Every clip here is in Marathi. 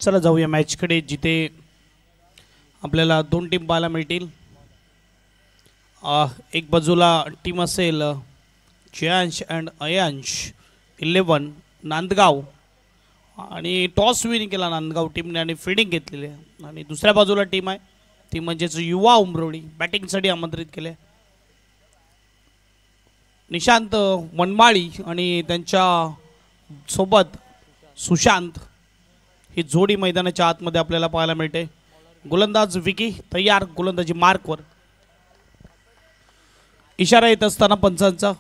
चला जाऊया मॅचकडे, जिथे आपल्याला दोन टीम पाहायला मिळतील. एक बाजूला टीम असेल जयांश अँड अयांश 11 नांदगाव, आणि टॉस विन केला नांदगाव टीमने आणि फिल्डिंग घेतलेली आहे. आणि दुसऱ्या बाजूला टीम आहे ती म्हणजेच युवा उमरोडी, बॅटिंगसाठी आमंत्रित केले निशांत वनमाळी आणि त्यांच्या सोबत सुशांत. ही जोडी मैदानाच्या आतमध्ये आपल्याला पाहायला मिळते. गोलंदाज विकी तयार, गोलंदाजी मार्कवर. इशारा येत असताना पंचांचा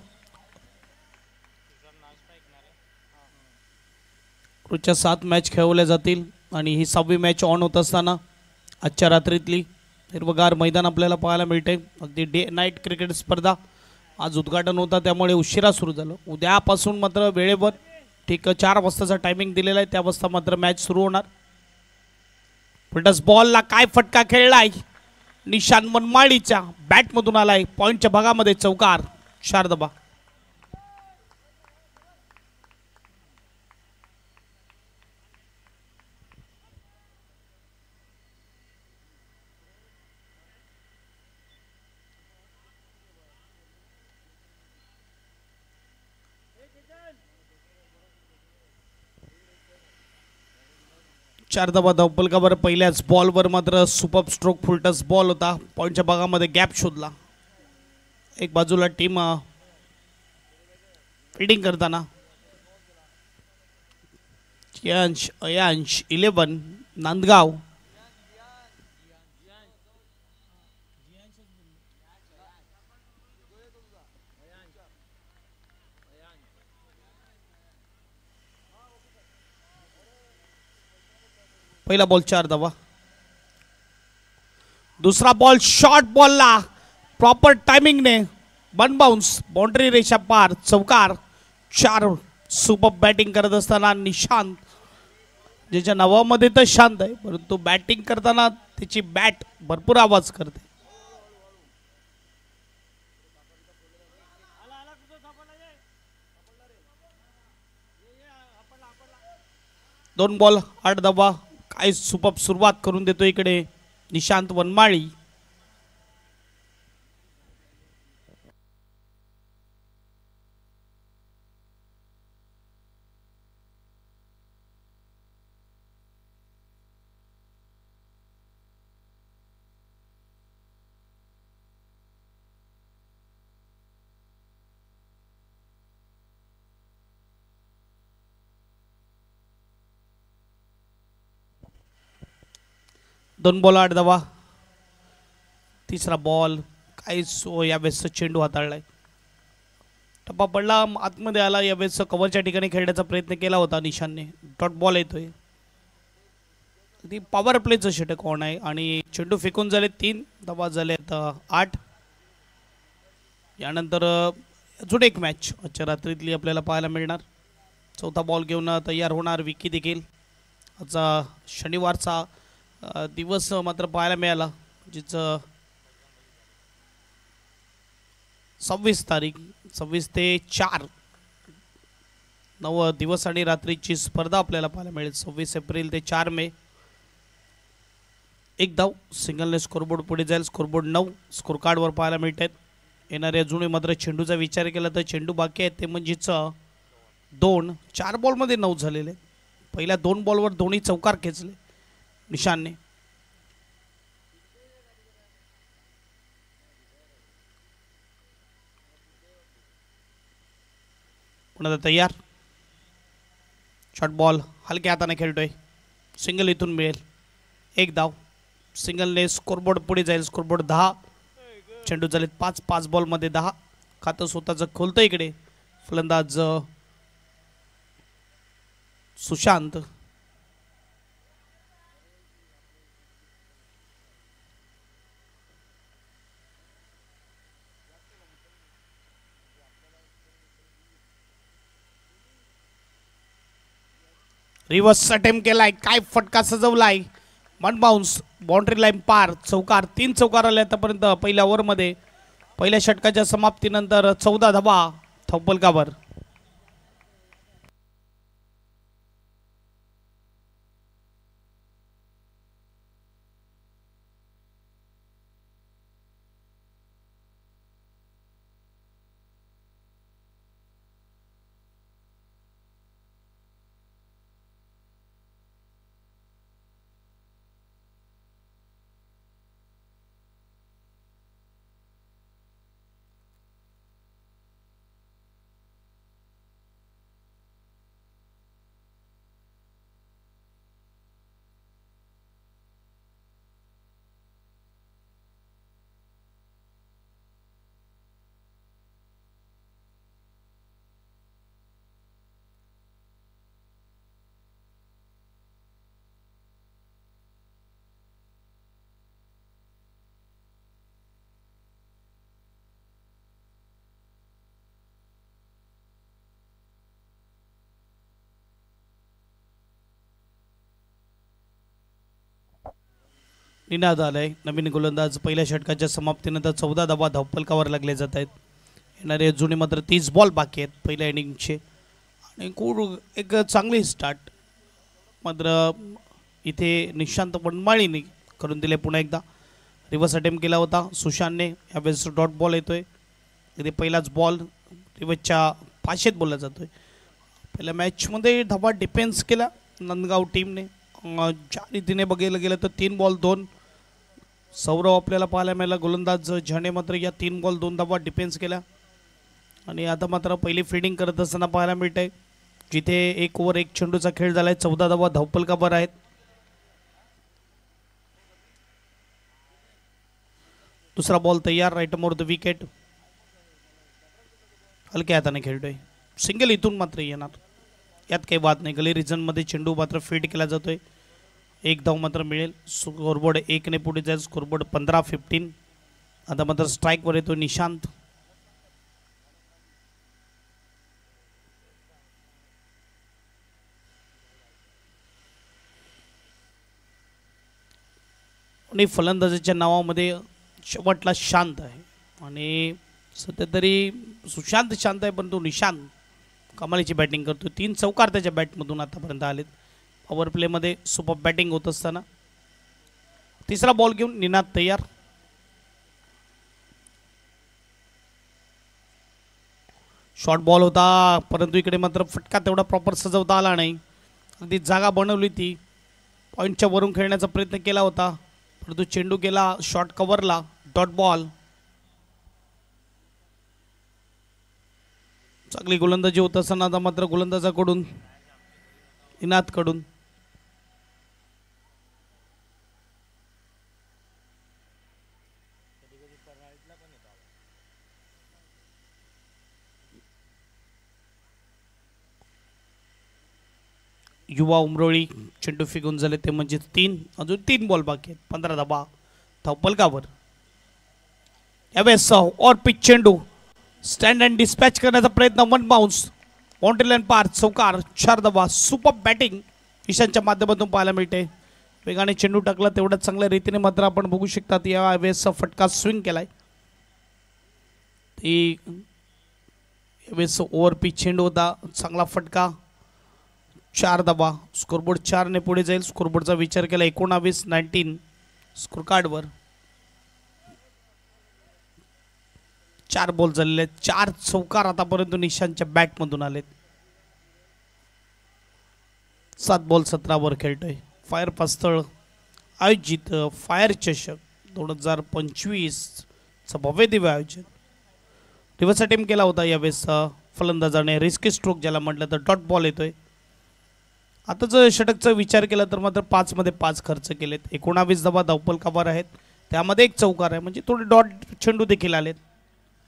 रोजच्या 7 मॅच खेळवल्या जातील आणि ही 6वी मॅच ऑन होत असताना आजच्या रात्रीतली हिरवगार मैदान आपल्याला पाहायला मिळते. अगदी डे नाईट क्रिकेट स्पर्धा आज उद्घाटन होता, त्यामुळे उशिरा सुरू झालं. उद्यापासून मात्र वेळेवर ठीक 4 वाजताचा टायमिंग दिलेला आहे, त्या वाजता मात्र मॅच सुरू होणार. फुलटस बॉलला काय फटका खेळलाय, निशांत वनमाळीच्या बॅटमधून आलाय, पॉइंटच्या भागामध्ये चौकार, 4 धावा. चार धावा धावपलकावर. पहिल्याच बॉलवर मात्र सुपर स्ट्रोक फुलटस बॉल होता, पॉइंटच्या भागामध्ये गॅप शोधला. एक बाजूला टीम फिल्डिंग करताना जयांश अयांश 11 नांदगाव. पहिला बॉल 4 धावा. दुसरा बॉल शॉर्ट बॉलला प्रॉपर टायमिंगने वन बाउन्स, बाउंड्री रेषा पार, चौकार, 4. सुपर बॅटिंग करत असताना निशांत, ज्याच्या नावामध्ये तर शांत आहे परंतु बॅटिंग करताना त्याची बॅट भरपूर आवाज करते. दोन बॉल 8 धावा. काय सुपर सुरुवात करून देतो इकडे निशांत वनमाळी. दोन बॉल 8 धावा. तिसरा बॉल काय यावेळेस चेंडू हाताळलाय, टप्पा पडला, आतमध्ये आला. यावेळेस कव्हरच्या ठिकाणी खेळण्याचा प्रयत्न केला होता निशांतने. डॉट बॉल येतोय. ती पॉवर प्लेचं षटक ऑन आहे आणि चेंडू फेकून झाले 3 धावा झालेत 8. यानंतर अजून एक मॅच आजच्या रात्रीतली आपल्याला पाहायला मिळणार. चौथा बॉल घेऊन तयार होणार विकी देखील. आजचा शनिवारचा दिवस मात्र पाहायला मिळाला, जिचं 26 तारीख 26 ते 4 9 दिवस आणि रात्रीची स्पर्धा आपल्याला पाहायला मिळेल. 26 एप्रिल ते 4 मे. 1 धाव सिंगलने स्कोरबोर्ड पुढे जाईल. स्कोरबोर्ड 9 स्कोर कार्डवर पाहायला मिळत आहेत. येणाऱ्या जुने मात्र चेंडूचा विचार केला तर चेंडू बाकी आहेत, ते म्हणजेच 2. 4 बॉलमध्ये 9 झालेले. पहिल्या 2 बॉलवर दोन्ही चौकार खेचले निशांतने. पुन्हा तयार. शॉर्ट बॉल हलक्या हाताने खेळतोय, सिंगल इथून मिळेल. 1 धाव. सिंगलने स्कोरबोर्ड पुढे जाईल. स्कोरबोर्ड 10. चेंडू झाले 5. 5 बॉलमध्ये 10. खातं स्वतःचं खोलतं इकडे फलंदाज सुशांत. रिव्हर्स अटेम्प्ट केलाय, काय फटका सजवलाय, वन बाउन्स, बाउंड्री लाईन पार, चौकार. 3 चौकार आले आतापर्यंत पहिल्या ओव्हरमध्ये. पहिल्या षटकाच्या समाप्तीनंतर 14 धावा धावपलकावर. निनाद आलाय. नवीन गोलंदाज पहिल्या षटकाच्या समाप्तीनंतर 14 धावा धावपलकावर लागले जात आहेत. येणारे जुने मात्र 30 बॉल बाकी आहेत पहिल्या इनिंगचे आणि एक चांगली स्टार्ट मात्र इथे निशांत वनमाळीने करून दिले. पुन्हा एकदा रिव्हर्स अटेम्प्ट केला होता सुशांतने. यावेळेस डॉट बॉल येतोय. इथे पहिलाच बॉल रिव्हर्सच्या पाशेत बोलला जातोय. पहिल्या मॅचमध्ये धावा डिफेन्स केला नंदगाव टीमने. ज्या रीतीने बघायला गेलं तर 3 बॉल 2 सौरव आपल्याला पाहायला मिळाला. गोलंदाज झणे मात्र या 3 बॉल 2 धावा डिफेन्स केला आणि आता मात्र पहिली फिल्डिंग करत असताना पाहायला मिळत आहे जिथे 1 ओव्हर 1 चेंडूचा खेळ झालाय. 14 धावा धावपलकावर आहेत. दुसरा बॉल तयार. Right more the wicket. हलक्या हाताने खेळतोय. सिंगल इथून मात्र येणार यात काही वाद नाही. गली रिजनमध्ये चेंडू मात्र फील्ड केला जातोय. 1 धाव मात्र मिळेल. स्कोरबोर्ड 1 ने पुढे जाईल. स्कोरबोर्ड 15-15. आता मात्र स्ट्राईकवर येतो निशांत. आणि फलंदाजाच्या नावामध्ये शेवटला शांत आहे आणि सध्या तरी सुशांत शांत आहे परंतु निशांत कमालीची बॅटिंग करतो. 3 चौकार त्याच्या बॅटमधून आतापर्यंत आलेत. पॉवर प्लेमध्ये सुपर बॅटिंग होत असताना तिसरा बॉल घेऊन निनाद तयार. शॉर्ट बॉल होता परंतु इकडे मात्र फटका तेवढा प्रॉपर सजवता आला नाही. अगदी जागा बनवली ती. पॉईंटच्या वरून खेळण्याचा प्रयत्न केला होता परंतु चेंडू गेला शॉर्ट कव्हरला. Dot ball. चांगली गोलंदाजी होत असताना आता मात्र गोलंदाजाकडून निनादकडून युवा उमरोळी चेंडू फेकून झाले ते म्हणजे 3. अजून 3 बॉल बाकी आहेत. 15 धावा धावपलकावर. यावेळेस और पिच चेंडू स्टँड अँड डिस्पॅच करण्याचा प्रयत्न. 1 बाउन्स बाउंड्री लाईन पार. चौकार. 4 धावा. सुपर बॅटिंग ईशानच्या माध्यमातून पाहायला मिळते. वेगाने चेंडू टाकला तेवढ्याच चांगल्या रीतीने मात्र आपण बघू शकतात यावेळेसचा फटका स्विंग केलाय. यावेळेस ओव्हर पिच चेंडू होता. चांगला फटका. 4 धावा. स्कोरबोर्ड 4 ने पुढे जाईल. स्कोरबोर्डचा विचार केला 19-19 स्कोर कार्डवर. 4 बॉल झालेले. 4 चौकार आतापर्यंत निशांतच्या बॅटमधून आलेत. 7 बॉल 17 वर खेळतोय. फायर पास्तळ आयोजित फायर चषक 2025 चा भव्य दिव्य आयोजन. रिव्हर्स अटेम्प्ट केला होता यावेळेस फलंदाजाने. रिस्की स्ट्रोक ज्याला म्हटलं तर डॉट बॉल येतोय. आता जर षटकचा विचार केला तर मात्र 5 मध्ये 5 खर्च केलेत. 19 धावा धावपलकावर आहेत. त्यामध्ये 1 चौकार आहे म्हणजे थोडे डॉट चेंडू देखील आलेत.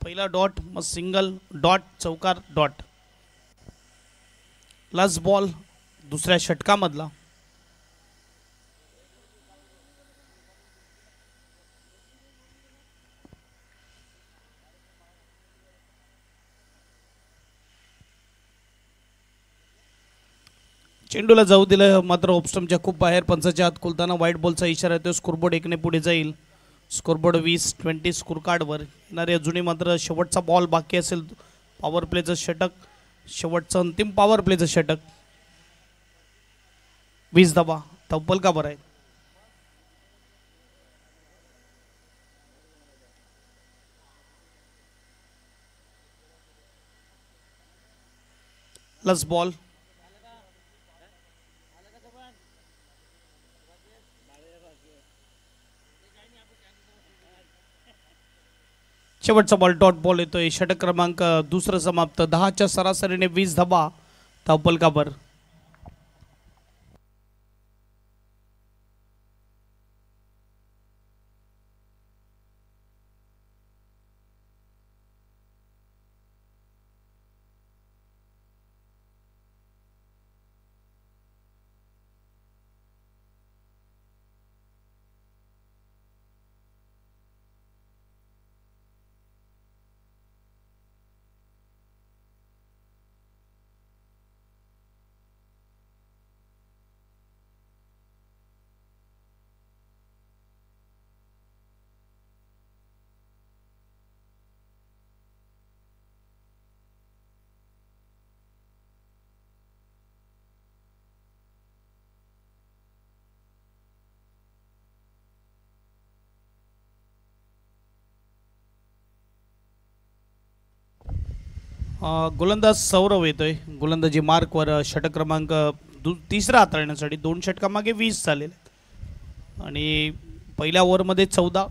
पहिला डॉट मग सिंगल डॉट चौकार डॉट. लास्ट बॉल दुसऱ्या षटकामधला. चेंडूला जाऊ दिलं मात्र ऑफस्टम्पच्या खूप बाहेर. पंचाच्या आत खोलताना व्हाईट बॉलचा इशारा येतो. स्कोरबोर्ड 1 ने पुढे जाईल. स्कोरबोर्ड 20-20 स्कोर कार्डवर. येणारे अजूनही मात्र शेवटचा बॉल बाकी असेल. पॉवर प्लेचं षटक. शेवटचं अंतिम पॉवर प्लेचं षटक. 20 धावा धावपलकावर आहे. Last ball. शेवटचा बॉल डॉट बॉल येतोय. षटक क्रमांक दुसरं समाप्त. 10च्या सरासरीने 20 धावा धावपलकावर. गोलंदाज सौरव येतोय. गोलंदाजी मार्कवर षटक क्रमांक तिसरा हाताळण्यासाठी 2 षटकामागे 20 झालेले आहेत. आणि पहिल्या ओव्हरमध्ये 14,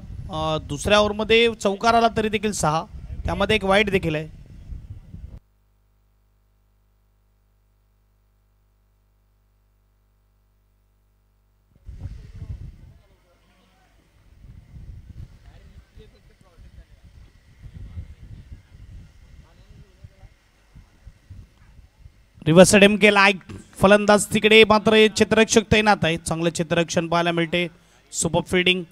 दुसऱ्या ओव्हरमध्ये चौकार आला तरी देखील 6, त्यामध्ये एक वाईट देखील आहे. रिव्हर्स डेम केला फलंदाज तिकडे, मात्र चित्ररक्षक तैनात आहे. चांगलं चित्ररक्षण पाहायला मिळते. सुपर फिल्डिंग,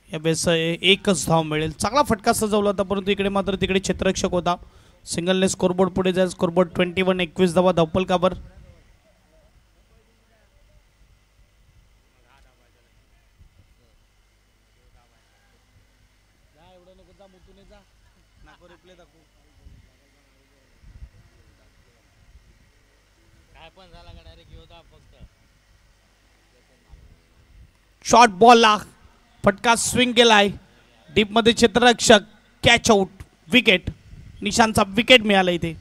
या बेस एकच धाव मिळेल. चांगला फटका सजवला होता, परंतु इकडे मात्र तिकडे चित्ररक्षक होता. सिंगलने स्कोरबोर्ड पुढे जाईल. स्कोरबोर्ड 21, 21 धावा धावपलकावर. शॉर्ट बॉलला फटका स्विंग केलाय. डीपमध्ये चित्ररक्षक, कॅच आउट, विकेट. निशांतचा विकेट मिळाला इथे.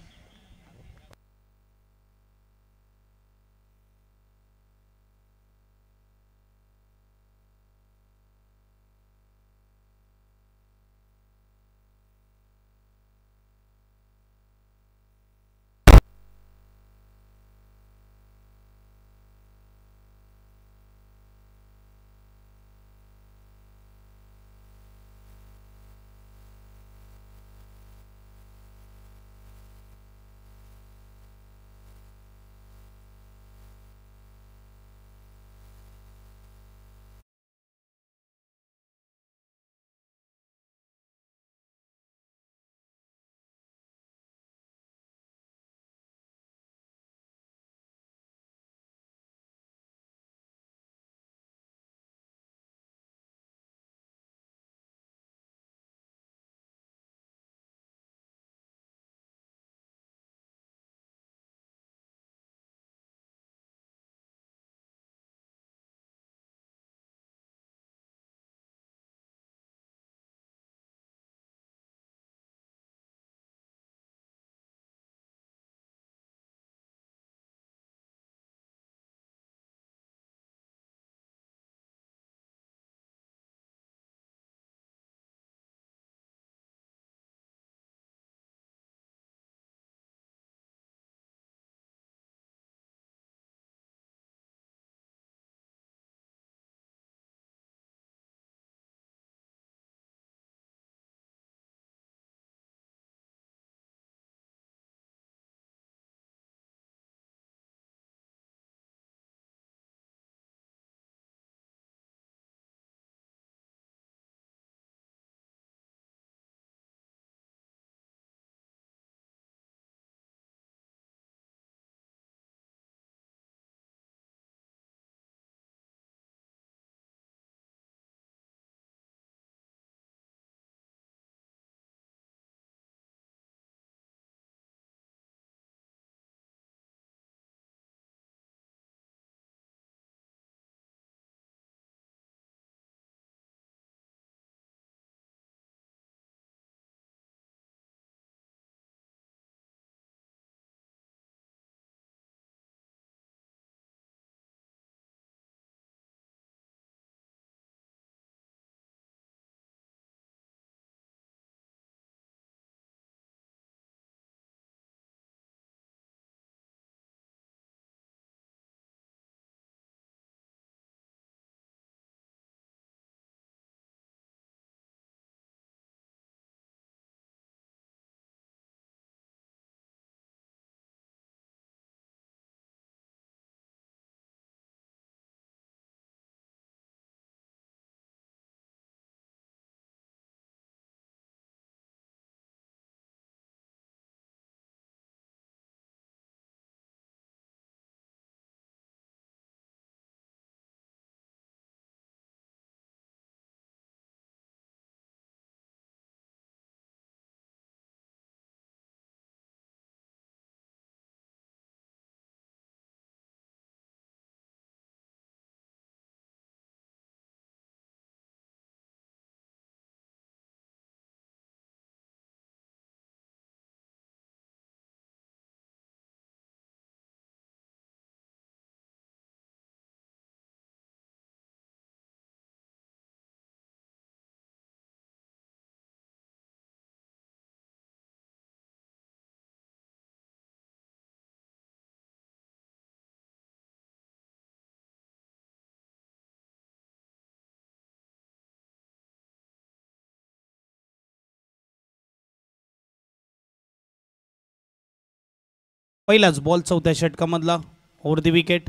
पहिलाच बॉल चौथ्या षटकामधला ओव्हर दी विकेट.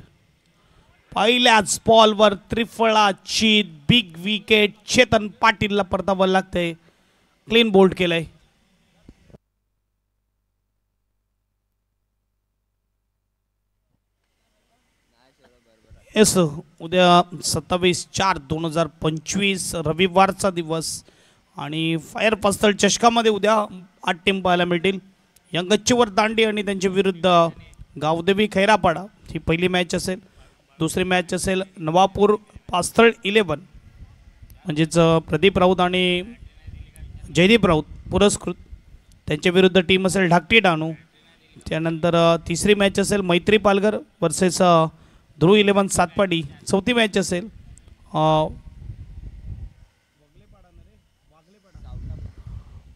पहिल्याच बॉलवर त्रिफळाची बिग विकेट. चेतन पाटीलला परतावं लागतंय. क्लीन बोल्ड केलंय. येस, उद्या 27/4/2025 रविवारचा दिवस आणि फायर पास्तळ चषकामध्ये उद्या 8 टीम पाहायला मिळतील. यंगच्चीवर दांडी आणि त्यांच्या विरुद्ध गावदेवी खैरापाडा ही पहिली मॅच असेल. दुसरी मॅच असेल नवापूर पास्थळ 11 म्हणजेच प्रदीप राऊत आणि जयदीप राऊत पुरस्कृत त्यांच्या विरुद्ध टीम असेल ढाकटी डाणू. त्यानंतर तिसरी मॅच असेल मैत्री पालघर वर्सेस ध्रुव 11 सातपाडी. चौथी मॅच असेल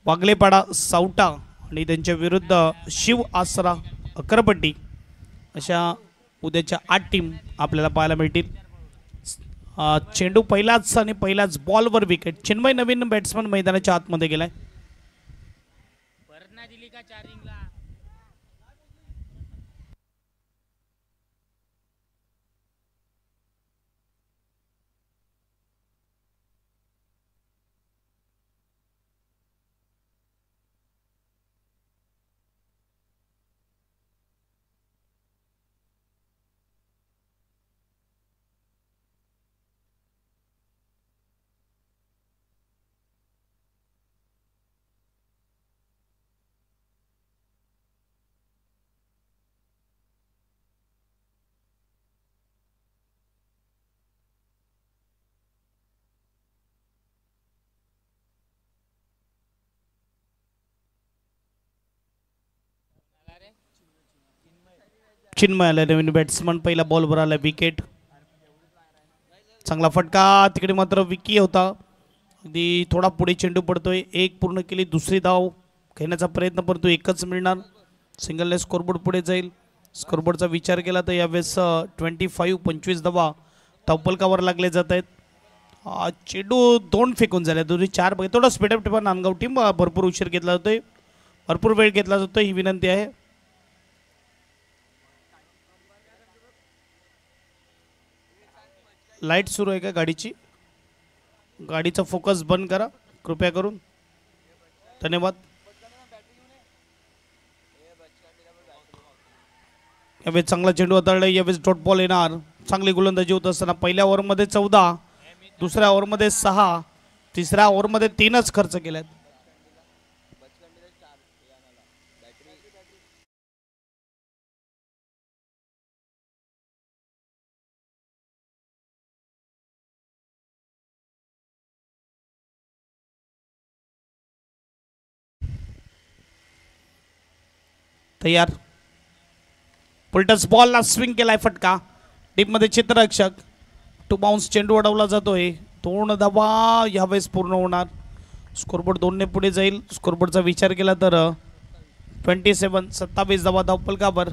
वागलेपाडा सावटा आणि त्यांच्या विरुद्ध शिव आसरा अकरपट्टी. अशा उद्याच्या 8 टीम आपल्याला पाहायला मिळतील. चेंडू पहिलाच आणि पहिल्याच बॉलवर विकेट. चिन्मय नवीन बॅट्समन मैदानाच्या आतमध्ये गेलाय. चिन्मय आला नवीन बॅट्समन. पहिला बॉलवर आला विकेट. चांगला फटका. तिकडे मात्र विकी होता. अगदी थोडा पुढे चेंडू पडतोय. एक पूर्ण केली. दुसरी धाव घेण्याचा प्रयत्न करतो. एकच मिळणार. सिंगलने स्कोरबोर्ड पुढे जाईल. स्कोरबोर्डचा विचार केला तर यावेळेस 25 धावा धावपलकावर लागले जात आहेत. चेंडू 2 फेकून झाले. दोन्ही 4 बघा. थोडा स्पीडअप टिपा नांदगाव टीम. भरपूर उशीर घेतला जातोय. भरपूर वेळ घेतला जातोय. ही विनंती आहे. लाईट सुरू आहे का गाडीची? गाडीचा फोकस बंद करा कृपया करून. धन्यवाद. यावेळेस चांगला चेंडू हाताळला. यावेळेस डॉट बॉल येणार. चांगली गोलंदाजी होत असताना पहिल्या ओव्हरमध्ये 14, दुसऱ्या ओव्हरमध्ये 6, तिसऱ्या ओव्हरमध्ये 3च खर्च केल्यात. तयार. पुलटस बॉलला स्विंग केलाय. फटका. टीममध्ये चित्ररक्षक. टू बाउन्स चेंडू अडवला जातोय. 2 धावा यावेळेस पूर्ण होणार. स्कोरबोर्ड 2ने पुढे जाईल. स्कोरबोर्डचा विचार केला तर 27 धावा धावपलकावर.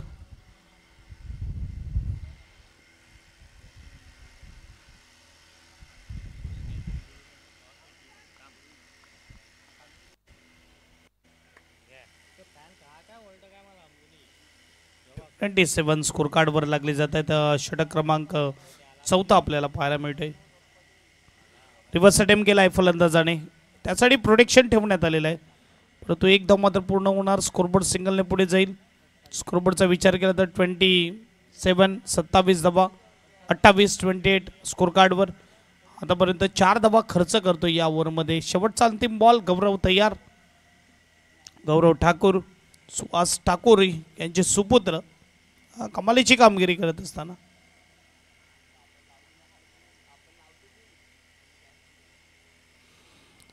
स्कोर कार्डवर लागले जात आहेत. षटक क्रमांक 4 आपल्याला पाहायला मिळते. रिव्हर्स अटेम्प्ट केला आहे फलंदाजाने. त्यासाठी प्रोटेक्शन ठेवण्यात आलेलं आहे. परंतु एक धाव मात्र पूर्ण होणार. स्कोरबोर्ड सिंगलने पुढे जाईल. स्कोरबोर्डचा विचार केला तर 27 धावा 28 स्कोर कार्डवर. आतापर्यंत 4 धावा खर्च करतो या ओव्हरमध्ये. शेवटचा अंतिम बॉल. गौरव तयार. गौरव ठाकूर, सुहास ठाकूर यांचे सुपुत्र कमालीची कामगिरी करत असताना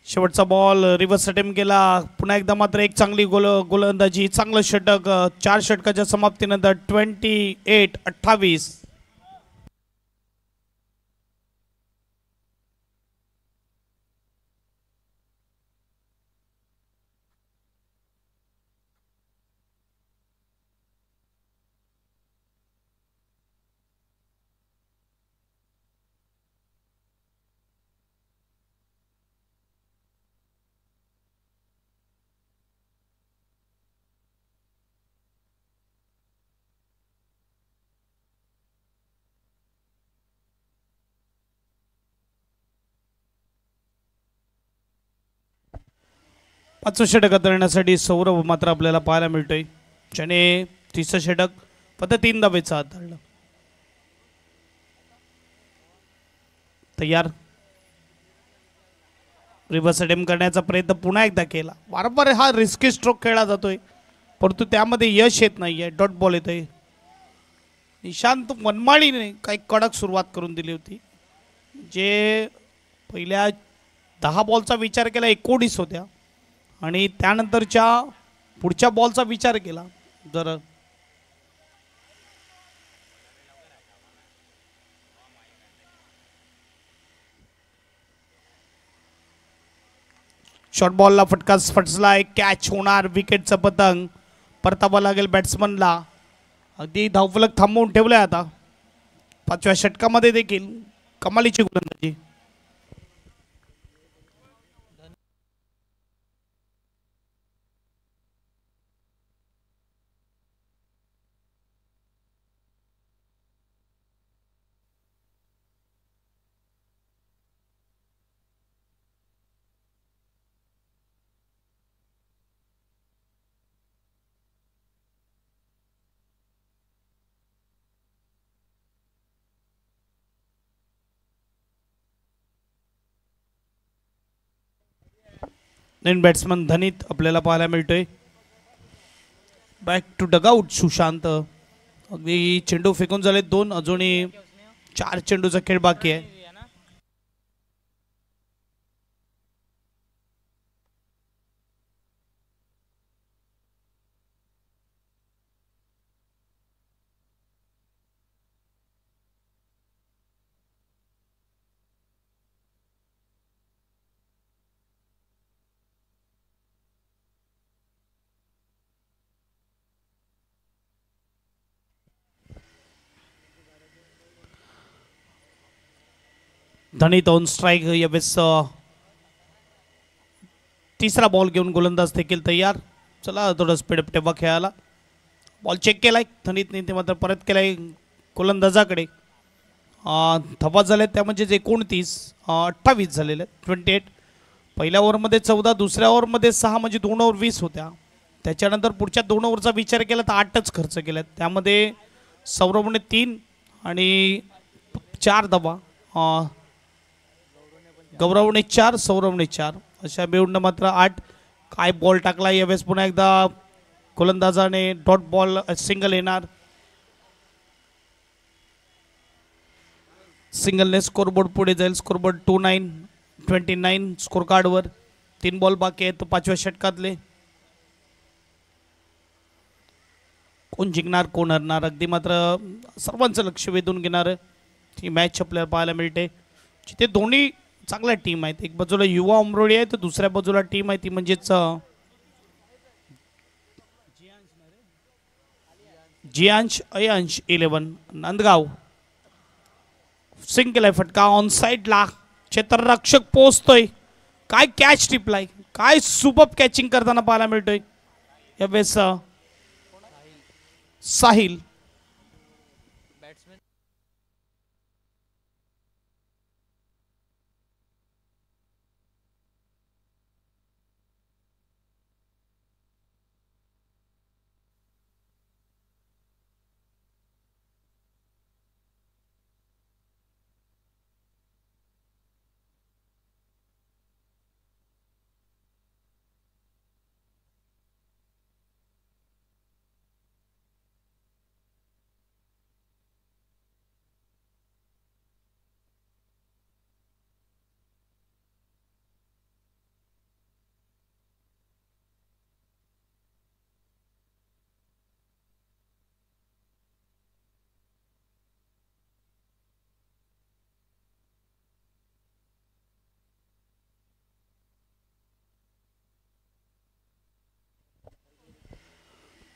शेवटचा बॉल. रिव्हर्स अटेम्प्ट केला. पुन्हा एकदा मात्र एक चांगली गोलंदाजी. चांगलं षटक. 4 षटकाच्या समाप्तीनंतर 28-28. पाचवं षटक हाताळण्यासाठी सौरभ मात्र आपल्याला पाहायला मिळतोय, ज्याने तिसरं षटक फक्त 3 धावेचं हाताळलं. तयार, रिव्हर्स अटेम्प्ट करण्याचा प्रयत्न पुन्हा एकदा केला. वारंवार हा रिस्की स्ट्रोक खेळला जातोय, परंतु त्यामध्ये यश येत नाहीये. डॉट बॉल येतोय. निशांत मनमाळीने काही कडक सुरुवात करून दिली होती, जे पहिल्या 10 बॉलचा विचार केला 19 होत्या आणि त्यानंतरच्या पुढच्या बॉलचा विचार केला जर शॉर्ट बॉलला फटका फटसलाय. कॅच होणार. विकेटचं पतंग परतावं लागेल बॅट्समनला. अगदी धावफलक थांबवून ठेवलाय. आता 5व्या षटकामध्ये देखील कमालीची गोलंदाजी. नवीन बॅट्समन धनित आपल्याला पाहायला मिळतोय. Back to dugout Sushant. अगदी चेंडू फेकून झाले 2, अजूनही 4 चेंडूचा खेळ बाकी आहे. धनित ऑन स्ट्राईक. यावेळेस तिसरा बॉल घेऊन गोलंदाज देखील तयार. चला थोडं स्पीड ठेवा खेळायला. बॉल चेक केलाय धनितने, ते मात्र परत केलाय गोलंदाजाकडे. धबा झाले त्या म्हणजे 29, 28 झालेले 28. पहिल्या ओव्हरमध्ये 14, दुसऱ्या ओव्हरमध्ये 6, म्हणजे 2 ओव्हर 20 होत्या. त्याच्यानंतर पुढच्या 2 ओव्हरचा विचार केला तर 8च खर्च केल्यात. त्यामध्ये सौरभने 3 आणि 4 धावा, गौरवने 4, सौरभने 4, अशा मिळून मात्र 8. काय बॉल टाकला यावेळेस. पुन्हा एकदा गोलंदाजाने डॉट बॉल सिंगल येणार. सिंगलने स्कोरबोर्ड पुढे जाईल. स्कोरबोर्ड 29 स्कोर कार्डवर. 3 बॉल बाकी आहेत 5व्या षटकातले. कोण जिंकणार कोण हरणार, अगदी मात्र सर्वांचं लक्ष वेधून घेणार ही मॅच आपल्याला पाहायला मिळते, जिथे दोन्ही चांगल्या टीम आहेत. एक बाजूला युवा उमरोळी आहे तर दुसऱ्या बाजूला टीम आहे ती म्हणजेच जियांश अयांश 11 नांदगाव. सिंग केलाय फटका ऑन साइडला. क्षेत्ररक्षक पोहोचतोय. काय कॅच टिपलाय, काय सुपर कॅचिंग करताना पाहायला मिळतोय यावेळेस साहिल.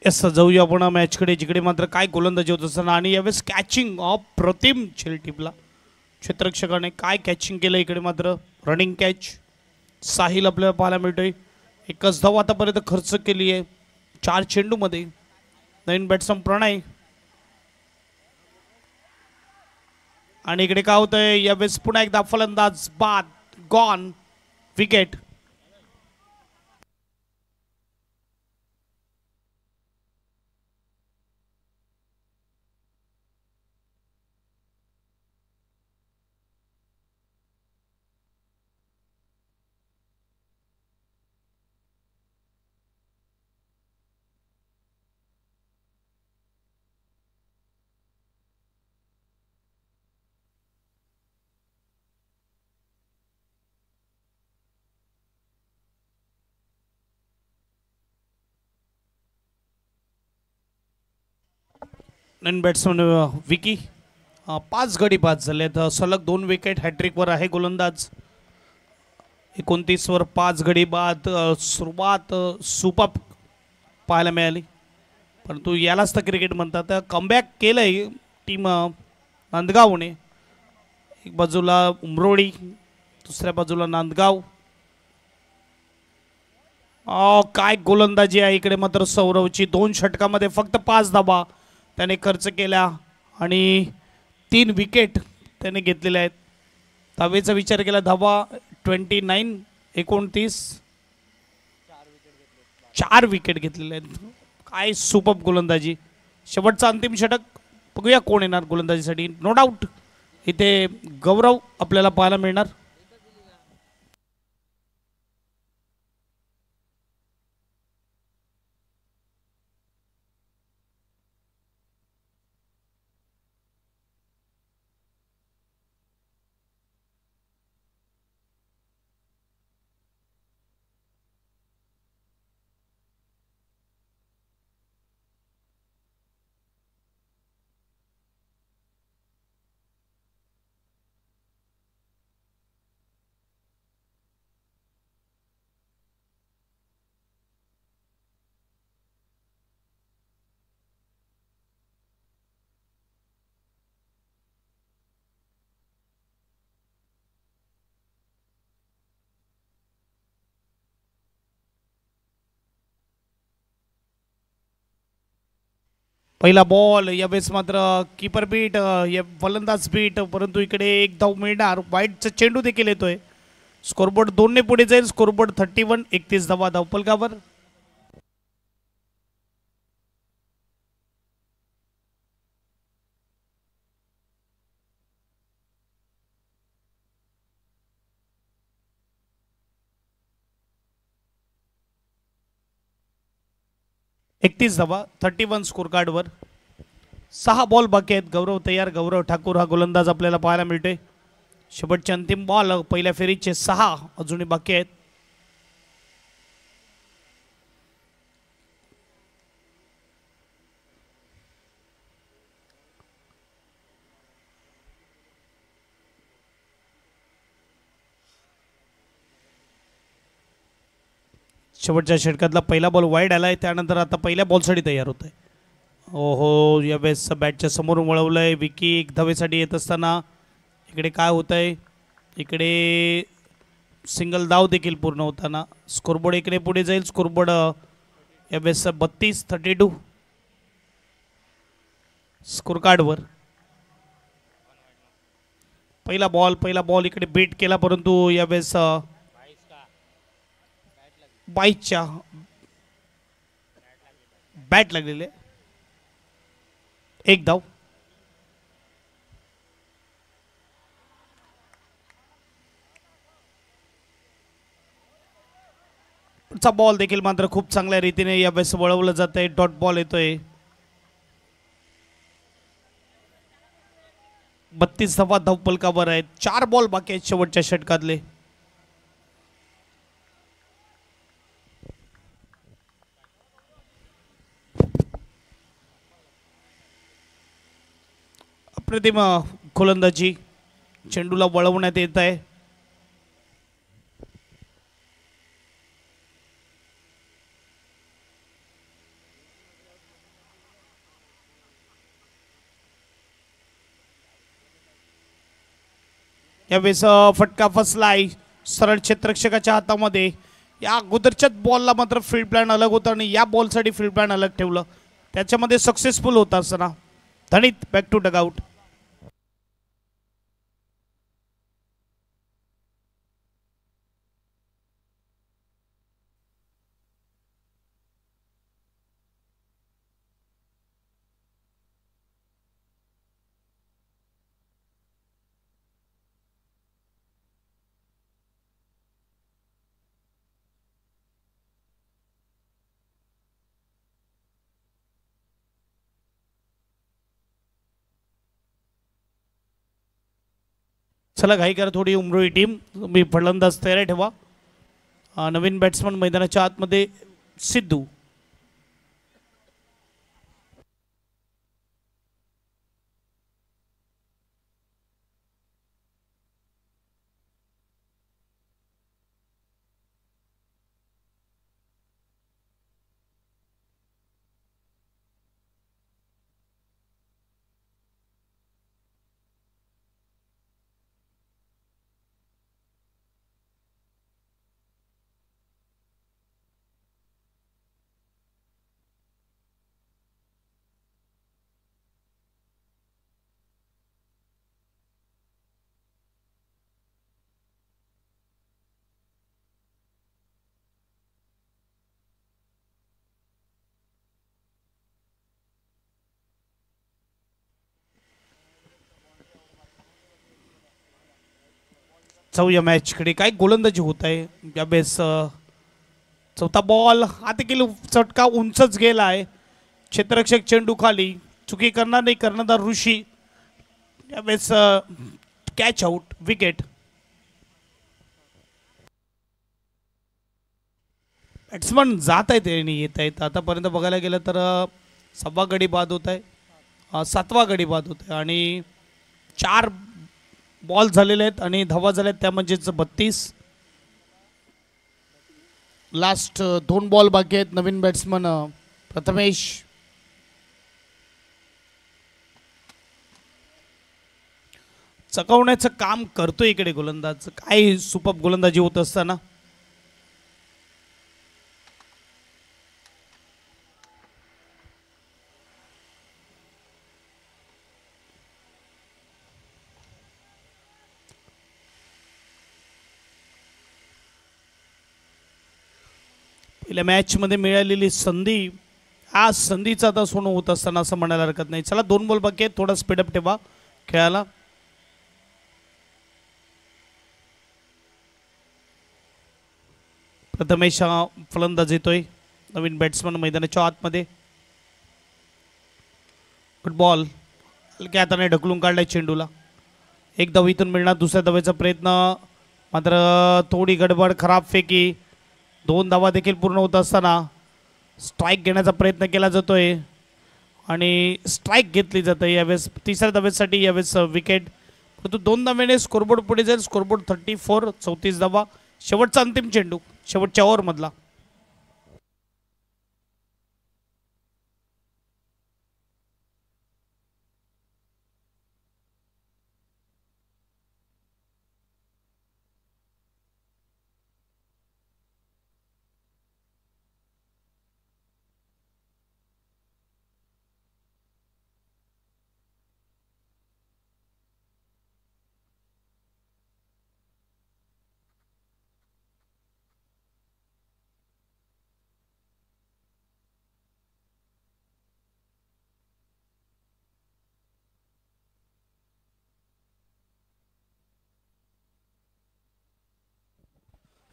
यस, जाऊया आपण मॅचकडे, जिकडे मात्र काय गोलंदाजी होत असताना आणि यावेळेस कॅचिंग अप्रतिम झेल टिपला. क्षेत्ररक्षकाने काय कॅचिंग केलं. इकडे मात्र रनिंग कॅच साहिल आपल्याला पाहायला मिळतोय. 1च धाव आतापर्यंत खर्च केली आहे 4 चेंडूमध्ये. नवीन बॅट्समन प्रणय. आणि इकडे काय होतंय यावेळेस पुन्हा एकदा फलंदाज बाद गॉन. विकेट. नवीन बॅट्समन विकी 5 गडी बाद झालेत. सलग 2 विकेट हॅट्रिकवर आहे गोलंदाज. 29 वर 5 गडी बाद. सुरुवात सुपर पाहायला मिळाली, परंतु यालाच तर क्रिकेट म्हणतात. कमबॅक केलंय टीम नांदगावने. एक बाजूला उमरोडी, दुसऱ्या बाजूला नांदगाव. काय गोलंदाजी आहे इकडे. मात्र सौरवची 2 षटकामध्ये फक्त 5 धावा त्याने खर्च केल्या आणि 3 विकेट त्याने घेतलेल्या आहेत. धावेचा विचार केला, धावा 29, 29, 4 विकेट घेतलेले आहेत. काय सुपर गोलंदाजी. शेवटचा अंतिम षटक बघूया कोण येणार गोलंदाजीसाठी. नो डाऊट इथे गौरव आपल्याला पाहायला मिळणार. पहिला बॉल यावेळेस मात्र कीपर बीट, या फलंदाज बीट, परंतु इकडे एक धाव मिळणार. वाईटचा चेंडू देखील येतोय. स्कोरबोर्ड 2 ने पुढे जाईल. स्कोरबोर्ड 31, 31 धावा धावफलकावर. एकतीस धावा 31 स्कोर कार्डवर. 6 बॉल बाकी आहेत. गौरव तयार. गौरव ठाकूर हा गोलंदाज आपल्याला पाहायला मिळतोय. शेवटचे अंतिम बॉल पहिल्या फेरीचे 6 अजूनही बाकी आहेत. शेवटच्या षटकातला पहिला बॉल वाईड आलाय. त्यानंतर आता पहिल्या बॉलसाठी तयार होत आहे. ओहो, यावेळेस बॅटच्या समोर वळवलंय विकी. 1 धावेसाठी येत असताना इकडे काय होत आहे. इकडे सिंगल धाव देखील पूर्ण होताना स्कोरबोर्ड इकडे पुढे जाईल. स्कोरबोर्ड यावेळेस 32, 32 स्कोर कार्डवर. पहिला बॉल इकडे बीट केला, परंतु यावेळेस 22च्या बॅट लागलेले. 1 धाव. चा बॉल देखील मात्र खूप चांगल्या रीतीने यावेळेस वळवलं जात आहे. डॉट बॉल येतोय. 32 धावा धावफलकावर आहेत. 4 बॉल बाकी आहेत शेवटच्या षटकातले. अप्रतिम गोलंदाजी. चेंडूला वळवण्यात येत आहे. यावेळेस फटका फसलाय सरळ क्षेत्ररक्षकाच्या हातामध्ये. या अगोदरच्याच बॉलला मात्र फील्ड प्लॅन अलग होता आणि या बॉलसाठी फील्ड प्लॅन अलग ठेवलं. त्याच्यामध्ये सक्सेसफुल होता असताना धनित बॅक टू डगआउट. चला घाई करा थोडी उमरोई टीम. तुम्ही फलंदाज तयार ठेवा. नवीन बॅट्समन मैदानाच्या आतमध्ये सिद्धू. जाऊया मॅचकडे. काय गोलंदाजी होत आहे यावेळेस. चौथा बॉल आता गेली, चटका उंचच गेला आहे. क्षेत्ररक्षक चेंडू खाली, चुकी करणार नाही कर्णधार ऋषी. यावेळेस कॅच आउट, विकेट. बॅट्समन जात आहेत आणि येत आहेत. आतापर्यंत बघायला गेलं तर 6वा गडी बाद होत आहे, 7वा गडी बाद होत आहे आणि 4 बॉल झालेले आहेत आणि धावा झाल्या आहेत, त्या म्हणजेच 32. लास्ट 2 बॉल बाकी आहेत. नवीन बॅट्समन प्रथमेश. चकवण्याचं काम करतोय इकडे गोलंदाज. काय सुपर गोलंदाजी होत असताना पहिल्या मॅचमध्ये मिळालेली संधी, आज संधीचा आता सोनं होत असताना असं म्हणायला हरकत नाही. चला 2 बॉल बाकी आहेत, थोडा स्पीडअप ठेवा खेळायला. प्रथमेश फलंदाज येतोय, नवीन बॅट्समन मैदानाच्या आतमध्ये. फुटबॉल हलक्या हाताने ढकलून काढलाय चेंडूला. एक धाव इथून मिळणार, दुसऱ्या धावेचा प्रयत्न मात्र थोडी गडबड, खराब फेकी. 2 धावा देखील पूर्ण होत असताना स्ट्राईक घेण्याचा प्रयत्न केला जातोय आणि स्ट्राईक घेतली जाते यावेळेस. तिसऱ्या धावेसाठी यावेळेस विकेट. परंतु 2 धावेने स्कोरबोर्ड पुढे जाईल. स्कोरबोर्ड 34, 34 धावा. शेवटचा अंतिम चेंडू शेवटच्या ओव्हरमधला.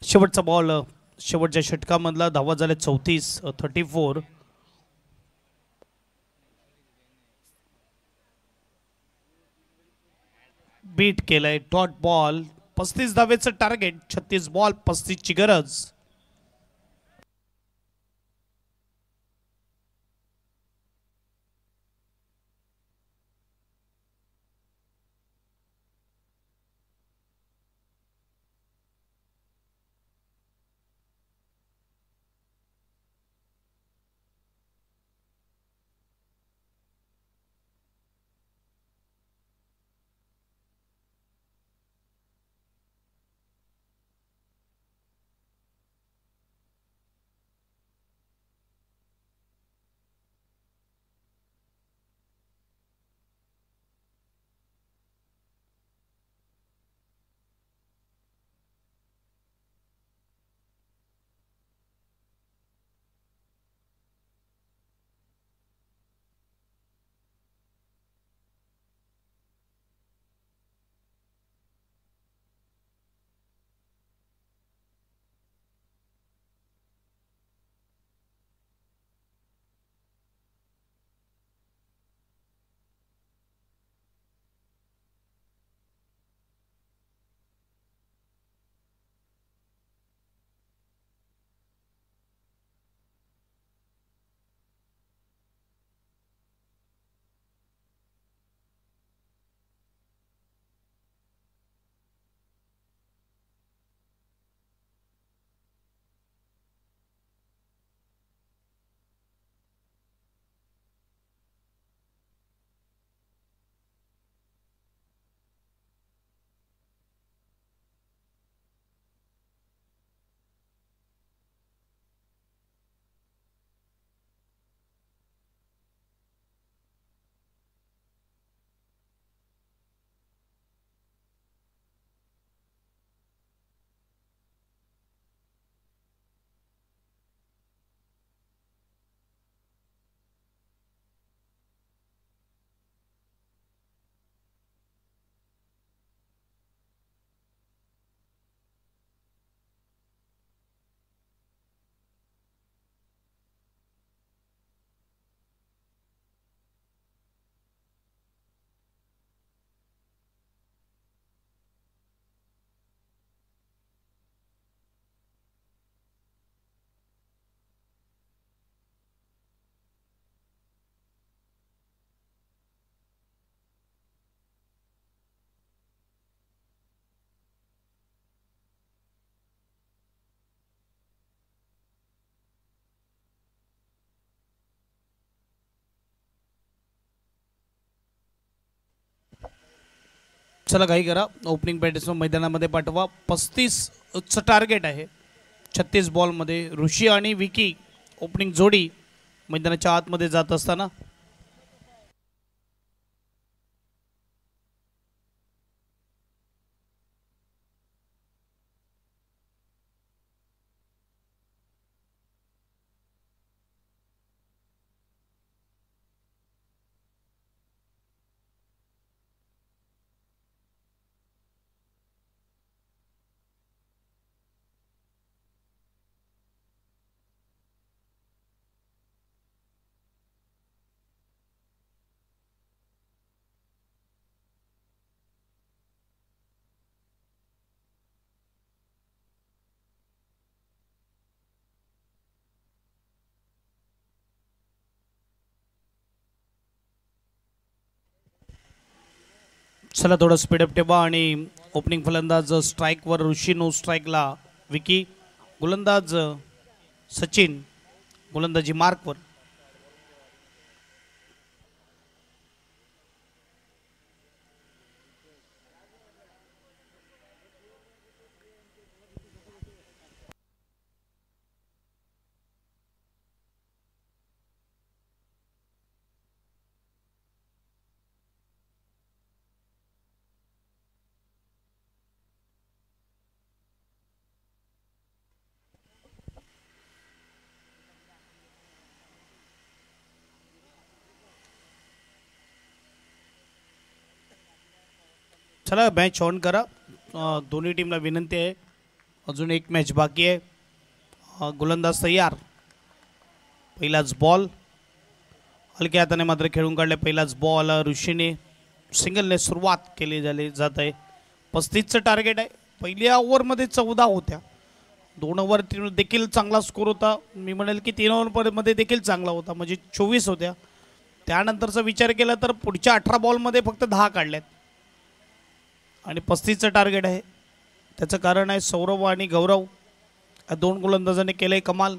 शेवटचा बॉल, शेवटच्या षटकामधला. धावा झाल्या 34, 34. बीट केलंय. Dot ball. 35 धावेचं टार्गेट, 36 बॉल 35 ची गरज. चला काही करा, ओपनिंग बॅट्समन मैदानामध्ये पाठवा. 35चं टार्गेट आहे. 36 बॉलमध्ये ऋषी आणि विकी ओपनिंग जोडी मैदानाच्या आतमध्ये जात असताना चला थोडं स्पीडअप ठेवा. आणि ओपनिंग फलंदाज स्ट्राईकवर ऋषी, नो स्ट्राईकला विकी, गोलंदाज सचिन गोलंदाजी मार्कवर. चला मॅच ऑन करा. दोन्ही टीमला विनंती आहे, अजून एक मॅच बाकी आहे. गोलंदाज तयार. पहिलाच बॉल हलक्या हाताने मात्र खेळून काढले. पहिलाच बॉल ऋषीने सिंगलने सुरुवात केली जात आहे. 35चं टार्गेट आहे. पहिल्या ओव्हरमध्ये 14 होत्या. 2 ओव्हर देखील चांगला स्कोर होता. मी म्हणेल की 3 ओव्हरमध्ये देखील चांगला होता, म्हणजे 24 होत्या. त्यानंतरचा विचार केला तर पुढच्या 18 बॉलमध्ये फक्त 10 काढल्यात आणि 35चं टार्गेट आहे. त्याचं कारण आहे सौरव आणि गौरव या 2 गोलंदाजांनी केलंय कमाल.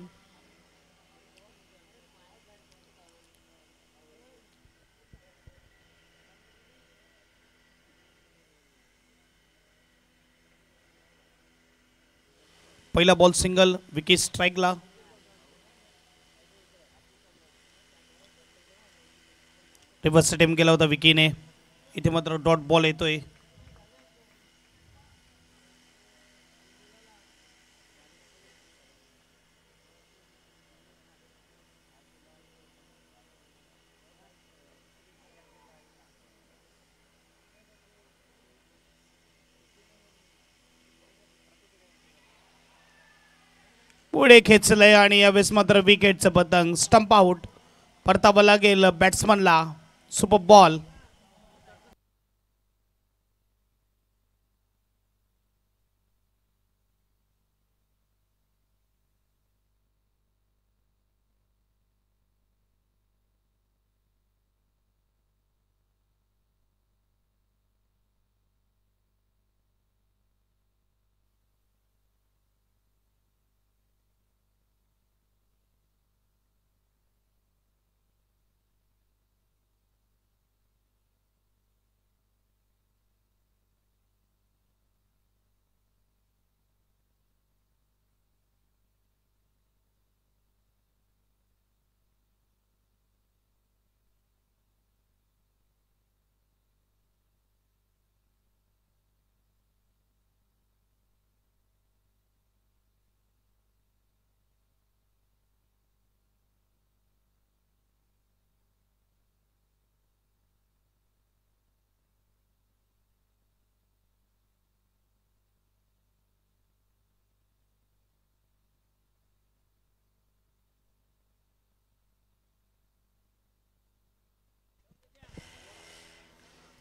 पहिला बॉल सिंगल, विकी स्ट्राईकला. रिव्हर्स अटेम्प्ट केला होता विकीने. इथे मात्र डॉट बॉल येतोय. पुढे खेचलंय आणि यावेळेस मात्र विकेटचं पतंग. Stump out. परतावं लागेल बॅट्समनला. Super ball.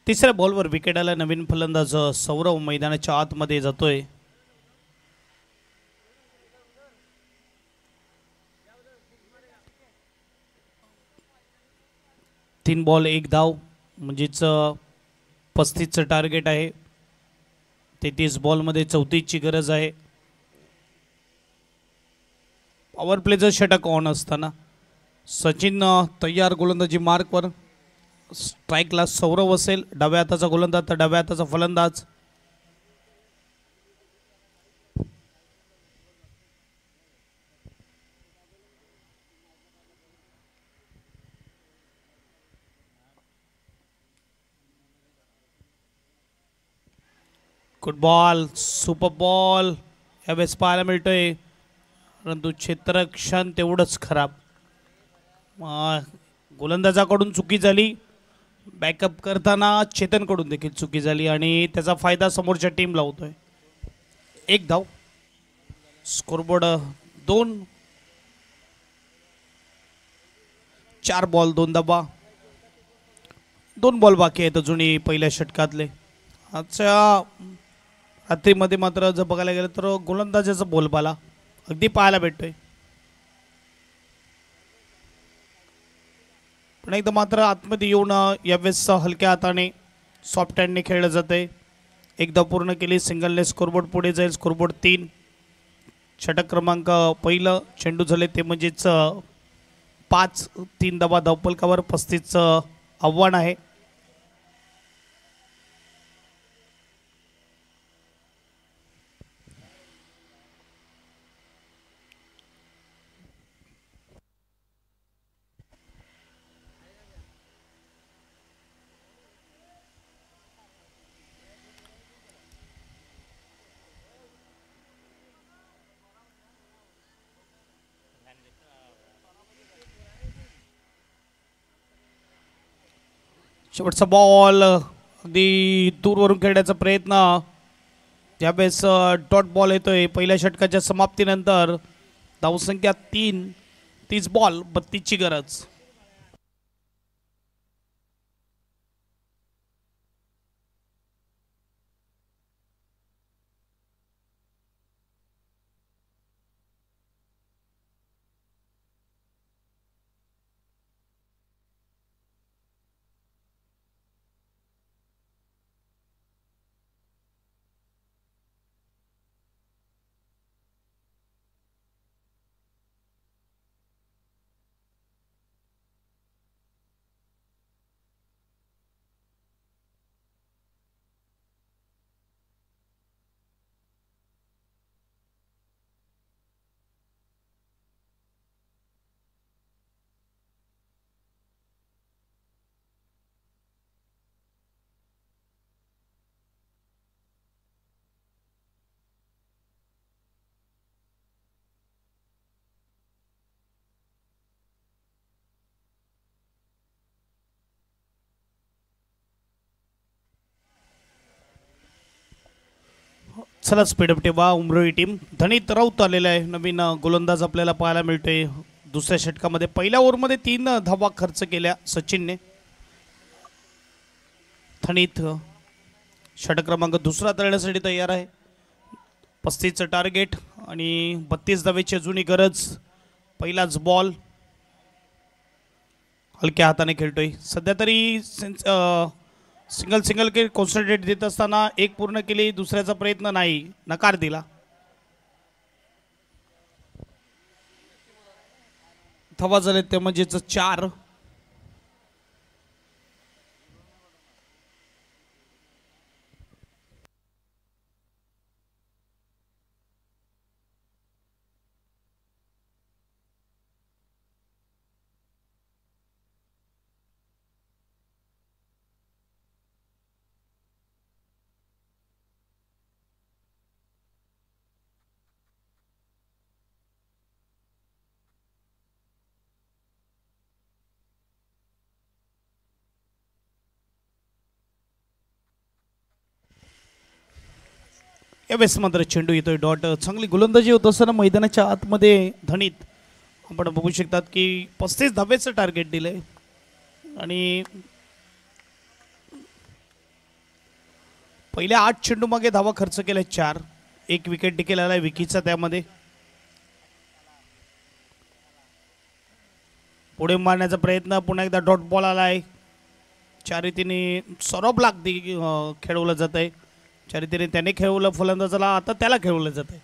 तिसऱ्या बॉलवर विकेट आला. नवीन फलंदाज सौरव मैदानाच्या आतमध्ये जातोय. तीन बॉल 1 धाव, म्हणजेच 35चं टार्गेट आहे. 33 बॉलमध्ये 34ची गरज आहे. पॉवर प्लेचं षटक ऑन असताना सचिन तयार गोलंदाजी मार्कवर. स्ट्राईकला सौरव असेल, डाव्या हाताचा गोलंदाज तर डाव्या हाताचा फलंदाज. गुड बॉल, सुपर बॉल यावेळेस पाहायला मिळतोय, परंतु क्षेत्ररक्षण तेवढंच खराब. गोलंदाजाकडून चुकी झाली, बॅकअप करताना चेतनकडून देखील चुकी झाली आणि त्याचा फायदा समोरच्या टीमला होतोय. एक धाव, स्कोरबोर्ड 2. 4 बॉल 2 धावा, 2 बॉल बाकी आहेत अजूनही पहिल्या षटकातले. आजच्या रात्रीमध्ये मात्र जर बघायला गेलं तर गोलंदाजाचा बोलबाला अगदी पाहायला भेटतोय. पण एकदा मात्र आतमध्ये येऊन यावेळेस हलक्या हाताने सॉफ्ट हँडने खेळलं जातंय. एकदा पूर्ण केली, सिंगलने स्कोरबोर्ड पुढे जाईल. स्कोरबोर्ड 3. षटक क्रमांक पहिलं चेंडू झाले ते म्हणजेच 5. 3 धावा धावफलकावर, 35चं आव्हान आहे. शेवटचा बॉल अगदी दूरवरून खेळण्याचा प्रयत्न. यावेळेस डॉट बॉल येतोय पहिल्या षटकाच्या समाप्तीनंतर. धावसंख्या 3. 30 बॉल 32ची गरज. चला स्पीडअप ठेवा. उमरोई टीम धनीत राऊत आलेला आहे, नवीन गोलंदाज आपल्याला पाहायला मिळतोय. दुसऱ्या षटकामध्ये पहिल्या ओव्हरमध्ये 3 धावा खर्च केल्या सचिनने. धनीत षटक क्रमांक दुसरा तळण्यासाठी तयार आहे. 35चं टार्गेट आणि 32 धावेची अजूनही गरज. पहिलाच बॉल हलक्या हाताने खेळतोय सध्या तरी. सिंगल के कॉन्सन्ट्रेट देत असताना एक पूर्ण केली, दुसऱ्याचा प्रयत्न नाही, नकार दिला. धावा झाले ते म्हणजेच 4. यावेळेस मात्र चेंडू येतोय डॉट. चांगली गोलंदाजी होत असताना मैदानाच्या आतमध्ये धनीत आपण बघू शकतात की 35 धावेचं टार्गेट दिलंय आणि पहिल्या 8 चेंडू मागे धावा खर्च केल्या 4. एक विकेट देखील आलाय विकीचा त्यामध्ये. पुढे मारण्याचा प्रयत्न, पुन्हा एकदा डॉट बॉल आलाय. चारितीने सौरभला अगदी खेळवलं जात आहे. चारितीने त्याने खेळवलं फलंदाजाला, आता त्याला खेळवलं जात आहे.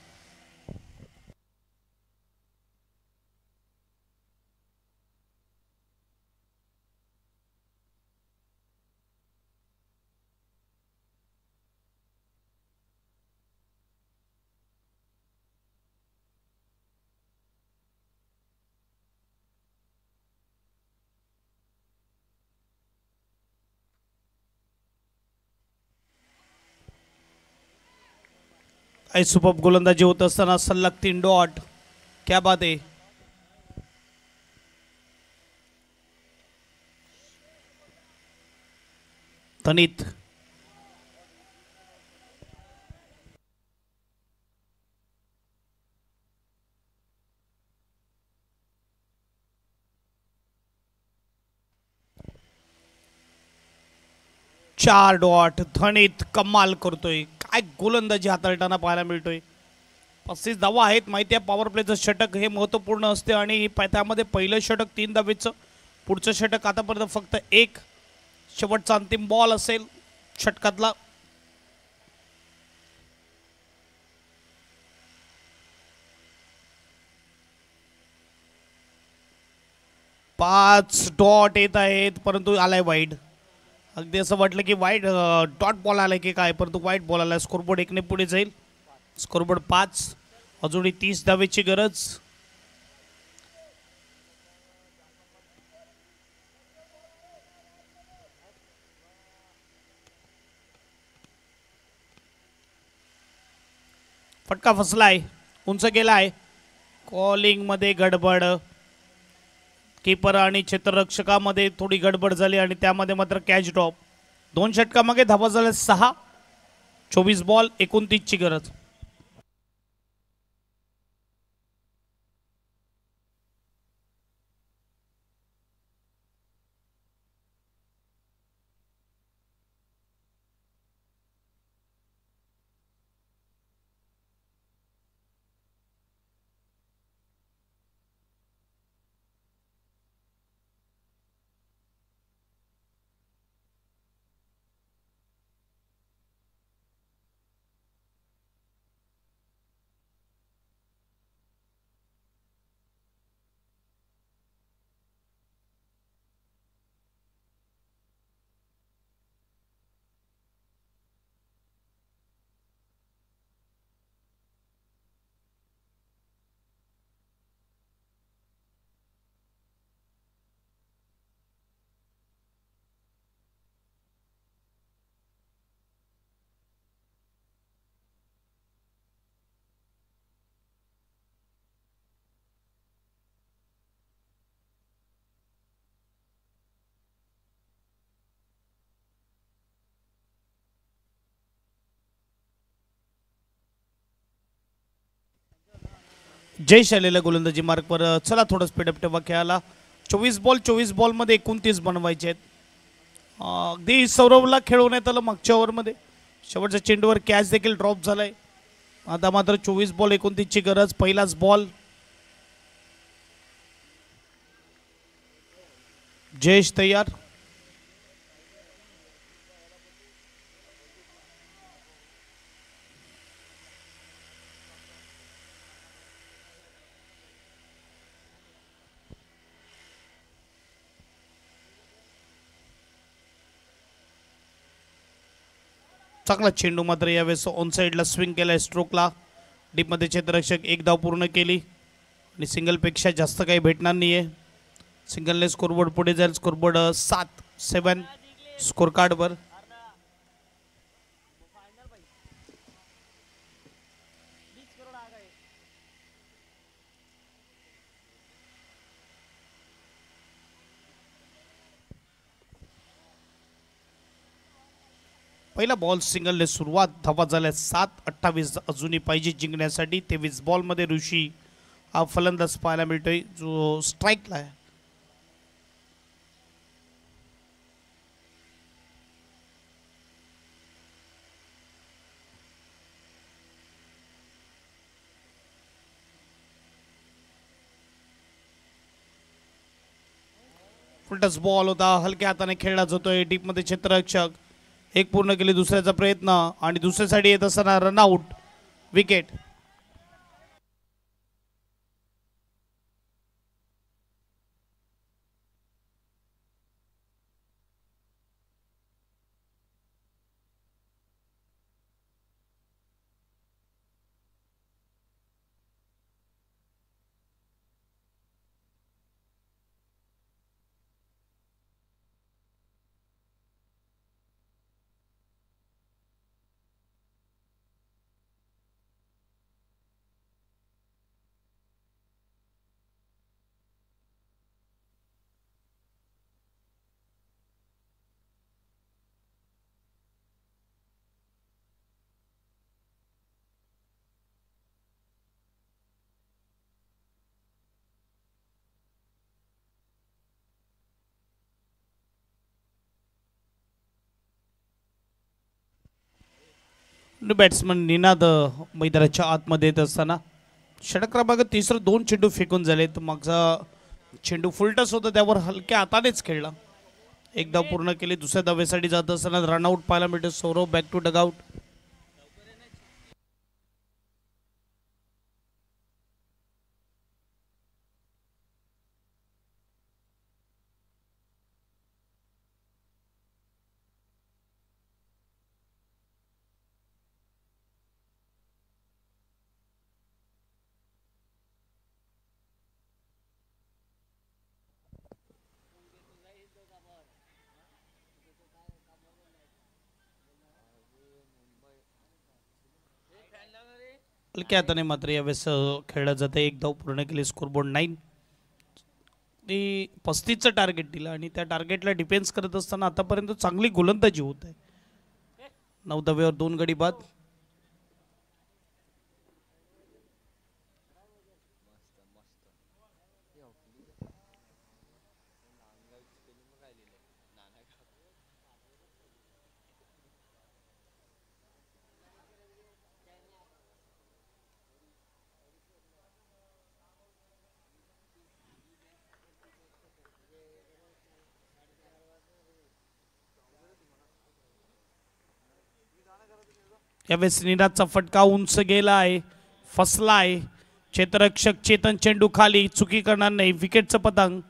सुपर गोलंदाजी होत असताना सलग 3 डॉट. क्या बात आहे. तनित 4 डॉट. धनित कमाल करतोय. काय गोलंदाजी हाताळताना पाहायला मिळतोय. 35 धावा आहेत. माहिती आहे पॉवर प्लेचं षटक हे महत्त्वपूर्ण असते आणि त्यामध्ये पहिलं षटक 3 धावेचं. पुढचं षटक आतापर्यंत फक्त एक. शेवटचा अंतिम बॉल असेल षटकातला. 5 डॉट येत आहेत परंतु आलाय वाईड. अगदी असं वाटलं की वाईड डॉट बॉल आलाय की काय, परंतु वाईट बॉल आलाय. स्कोरबोर्ड 1ने पुढे जाईल. स्कोरबोर्ड 5. अजूनही 30 धावेची गरज. फटका फसलाय. उंच गेलाय. कॉलिंग मध्ये गडबड. कीपर आणि क्षेत्ररक्षकामध्ये थोडी गडबड झाली आणि त्यामध्ये मात्र कॅच ड्रॉप. 2 षटकामागे धावा झाल्या 6. 24 बॉल 29ची गरज. जयश आलेल्या गोलंदाजी मार्कवर. चला थोडं स्पीडअप ठेवा खेळाला. 24 बॉल 24 बॉलमध्ये 29 बनवायचे आहेत. अगदी सौरवला खेळवण्यात आलं मागच्या ओव्हरमध्ये. शेवटच्या चेंडूवर कॅच देखील ड्रॉप झालाय. आता मात्र 24 बॉल 29ची गरज. पहिलाच बॉल. जयेश तयार. चांगला चेंडू मात्र यावेळेस ऑन साईडला स्विंग केलाय स्ट्रोकला. डीपमध्ये क्षेत्ररक्षक 1 धाव पूर्ण केली आणि सिंगलपेक्षा जास्त काही भेटणार नाही आहे. सिंगलने स्कोरबोर्ड पुढे जाईल. स्कोरबोर्ड 7-7 स्कोर कार्डवर. पहिला बॉल सिंगलने सुरुवात. धावा झाल्या 7-28 अजूनही पाहिजे जिंकण्यासाठी. 23 बॉलमध्ये ऋषी हा फलंदाज पाहायला मिळतोय जो स्ट्राईकला आहे. फुलटस बॉल होता. हलक्या हाताने खेळला जातोय. डीपमध्ये क्षेत्ररक्षक 1 पूर्ण केली. दुसऱ्याचा प्रयत्न आणि दुसऱ्यासाठी येत असताना रनआउट. विकेट. बॅट्समन निनाद मैदानाच्या आतमध्ये येत असताना षटक क्रमांक तिसरं 2 चेंडू फेकून झाले. तर मागचा चेंडू फुलटस होता त्यावर हलक्या हातानेच खेळला. एक धाव पूर्ण केली. दुसऱ्या धावेसाठी जात असताना रनआउट पाहायला मिळते. Saurav back to dugout. हलक्या हाताने मात्र यावेळेस खेळलं जाते. एक धाव पूर्ण केली. स्कोरबोर्ड 9. ती 35चं टार्गेट दिलं आणि त्या टार्गेटला डिफेन्स करत असताना आतापर्यंत चांगली गोलंदाजी होत आहे. 9 धावेवर 2 गडी बाद. यावेळेस निनादचा फटका उंच गेला आहे. फसला आहे. क्षेत्ररक्षक चेतन चेंडू खाली. चुकी करणार नाही. विकेटचं पतंग.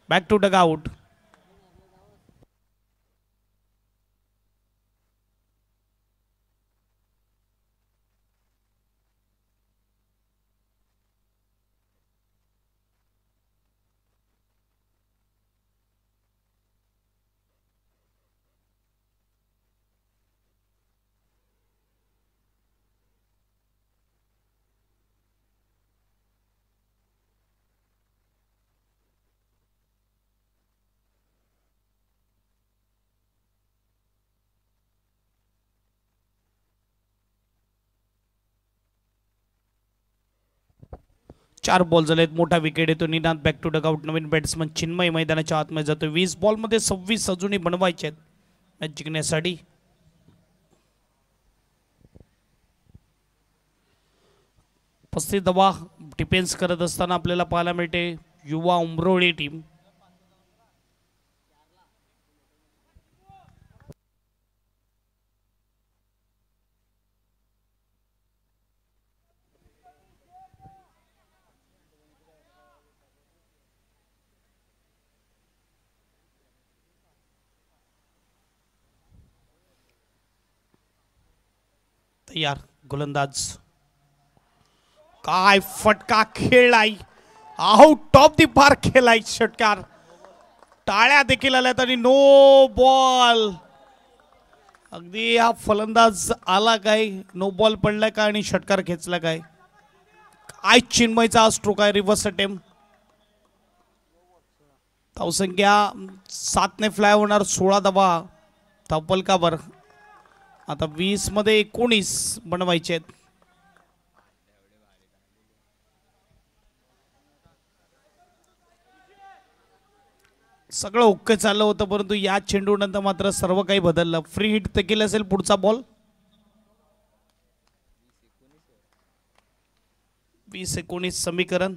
Back to dugout. चार बॉल झालेत. मोठा विकेट येतो. Ninad back to dugout. नवीन बॅट्समन चिन्मय मैदानाच्या आतमध्ये जातो. 20 बॉलमध्ये 26 अजूनही बनवायचे आहेत मॅच जिंकण्यासाठी. पस्तीस धावा डिफेन्स करत असताना आपल्याला पाहायला मिळते युवा उमरोळी टीम. तयार गोलंदाज. काय फटका खेळलाय. आउट ऑफ दी पार्क खेळलाय षटकार. टाळ्या देखील आल्यात आणि नो बॉल. अगदी हा फलंदाज आला काय. नो बॉल पडलाय का आणि षटकार खेचला काय. काय चिन्मयचा स्ट्रोक आहे. Reverse attempt. धावसंख्या 7 ने फ्लाय होणार. 16 धावा धावपलकावर. आता 20 मध्ये 19 बनवायचे आहेत. सगळं ओके चाललं होतं परंतु या चेंडूनंतर मात्र सर्व काही बदललं. फ्री हिट देखील असेल पुढचा बॉल. 20-19 समीकरण.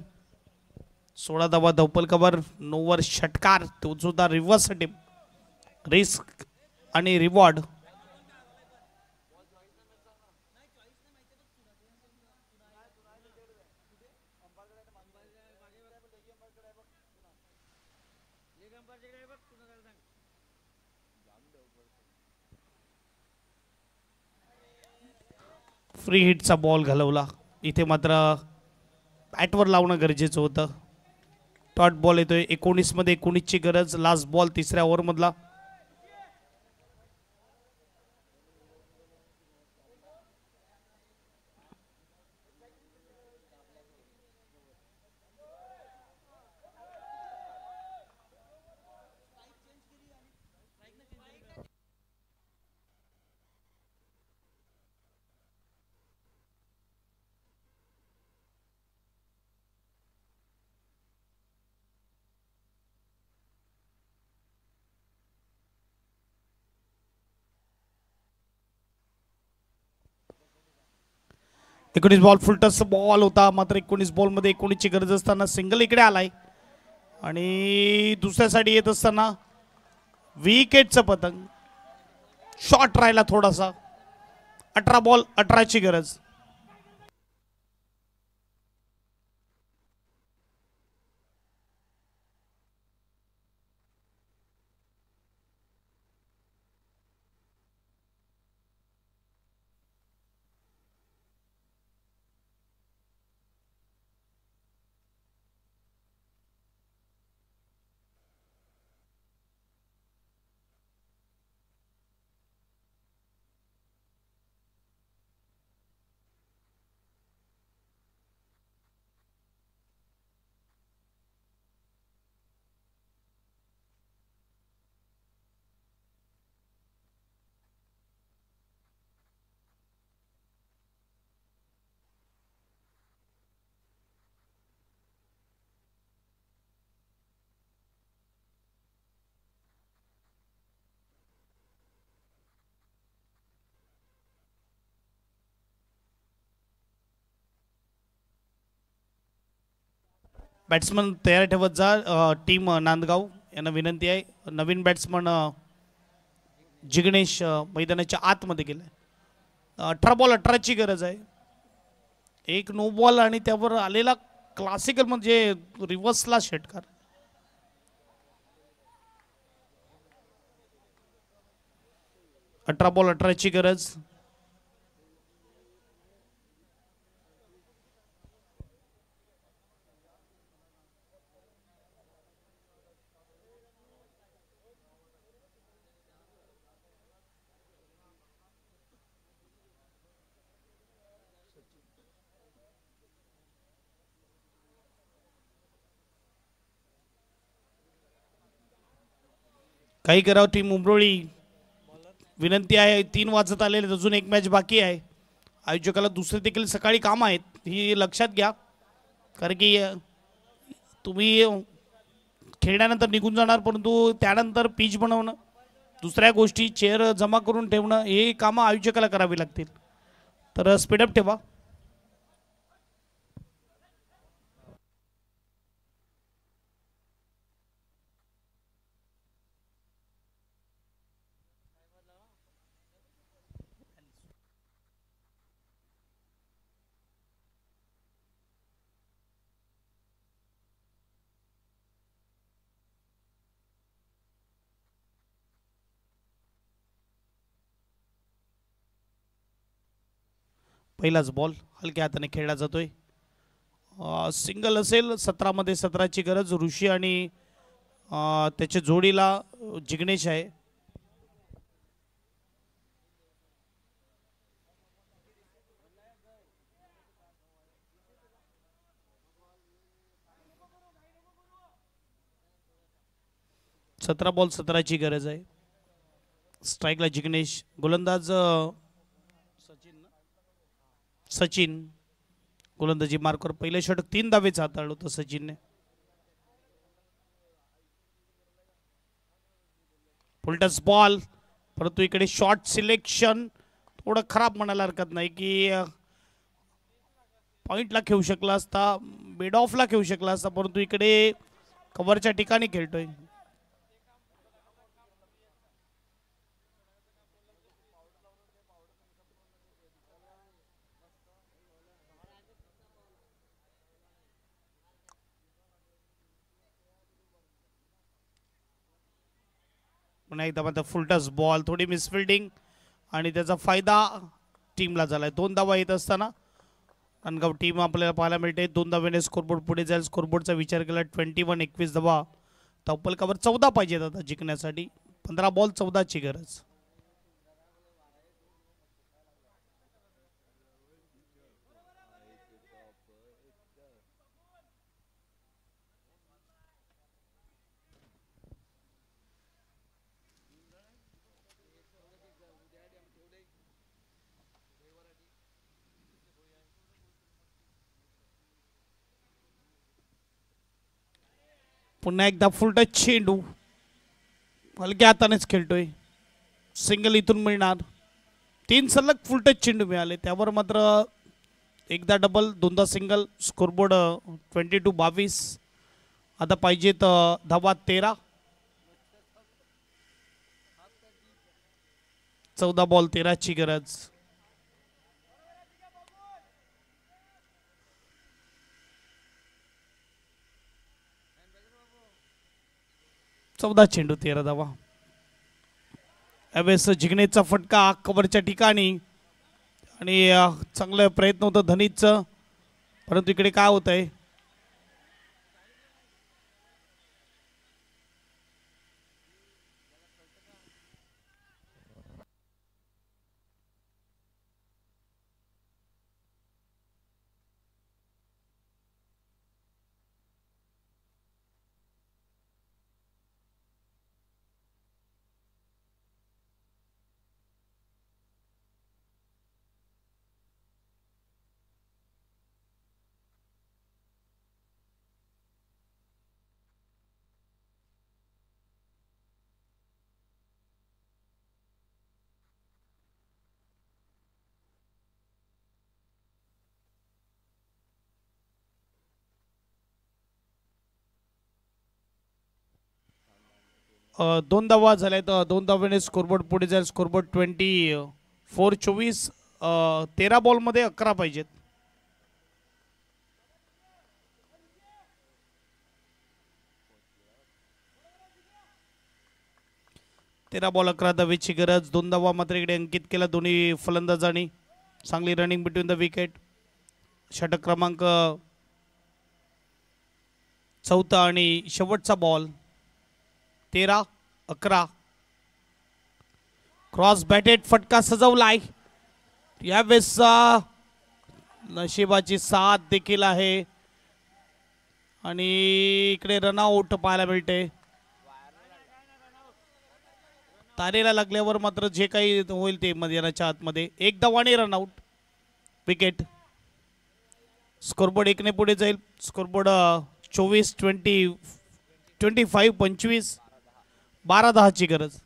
16 धावा धावपलकावर. नोवर षटकार. तो सुद्धा रिव्हर्स अटेम्प्ट. रिस्क आणि रिवॉर्ड. फ्री हिटचा बॉल घालवला. इथे मात्र बॅटवर लावणं गरजेचं होतं. डॉट बॉल येतोय. 19 मध्ये 19 ची गरज. लास्ट बॉल तिसऱ्या ओव्हरमधला. 19 बॉल फुल टच बॉल होता, मात्र 19 बॉलमध्ये 19ची गरज असताना सिंगल इकडे आलाय आणि दुसऱ्या साईड येत असताना विकेटचं पतंग. शॉट राहिला थोडासा. 18 बॉल 18ची गरज. बॅट्समन तयार ठेवत जा. टीम नांदगाव यांना विनंती आहे. नवीन बॅट्समन जिग्नेश मैदानाच्या आतमध्ये गेलाय. 18 बॉल 18ची गरज आहे. एक नो बॉल आणि त्यावर आलेला क्लासिकल म्हणजे रिव्हर्सला षटकार. अठरा बॉल 18ची गरज. काही करावं टीम उमरोळी. विनंती आहे, 3 वाजत आलेले, अजून एक मॅच बाकी आहे. आयोजकाला दुसरे देखील सकाळी काम आहेत, ही लक्षात घ्या. कारण की तुम्ही खेळण्यानंतर निघून जाणार, परंतु त्यानंतर पिच बनवणं, दुसऱ्या गोष्टी चेअर जमा करून ठेवणं, हे कामं आयोजकाला करावी लागतील. तर स्पीडअप ठेवा. पहिलाच बॉल हलक्या हाताने खेळला जातोय. सिंगल असेल. 17मध्ये 17ची गरज. ऋषी आणि त्याच्या जोडीला जिग्नेश आहे. सतरा बॉल 17ची गरज आहे. स्ट्राईकला जिग्नेश. गोलंदाज सचिन. गोलंदाजी मार्कवर पहिले षटक 3 धावेच हाताळलं होतं सचिनने. फुलटस बॉल, परंतु इकडे शॉर्ट सिलेक्शन थोडं खराब म्हणायला हरकत नाही की पॉइंटला खेळू शकला असता, मिड ऑफला खेळू शकला असता, परंतु इकडे कव्हरच्या ठिकाणी खेळतोय. पुन्हा एकदा मात्र फुलटस बॉल, थोडी मिसफिल्डिंग आणि त्याचा फायदा टीमला झालाय. 2 धावा येत असताना नांदगाव टीम आपल्याला पाहायला मिळते. 2 धावेने स्कोरबोर्ड पुढे जाईल. स्कोरबोर्डचा विचार केला 21 धावा. तब्बल कव्हर 14 पाहिजेत आता जिंकण्यासाठी. 15 बॉल 14ची गरज. पुन्हा एकदा फुलटच चेंडू हलक्या हातानेच खेळतोय. सिंगल इथून मिळणार. 3 सलग फुलटच चेंडू मिळाले, त्यावर मात्र एकदा डबल दोनदा सिंगल. स्कोरबोर्ड 22-22. आता पाहिजेत धावा 13. 14 बॉल 13ची गरज. चौदा चेंडू 13 धावा. यावेळेस जिग्नेशचा फटका कव्हरच्या ठिकाणी आणि चांगला प्रयत्न होता धनीचं, परंतु इकडे काय होत आहे, दोन धावा झाल्यात. 2 धाव्याने स्कोरबोर्ड पुढे जाईल. स्कोरबोर्ड 24-24. 13 बॉलमध्ये 11 पाहिजेत. तेरा बॉल 11 धावेची गरज. 2 धावा मात्र इकडे अंकित केला दोन्ही फलंदाजांनी. चांगली रनिंग बिटवीन द विकेट. षटक क्रमांक 4 आणि शेवटचा बॉल. 13-11. क्रॉस बॅटेड फटका सजवलाय. यावेळेस नशिबाची साथ देखील आहे आणि इकडे रनआउट पाहायला मिळते. तारेला लागल्यावर मात्र जे काही होईल ते मैदानाच्या आतमध्ये. 1 धावाने रनआउट. विकेट. स्कोरबोर्ड 1 ने पुढे जाईल. स्कोरबोर्ड 25-25. 12 धावाची गरज.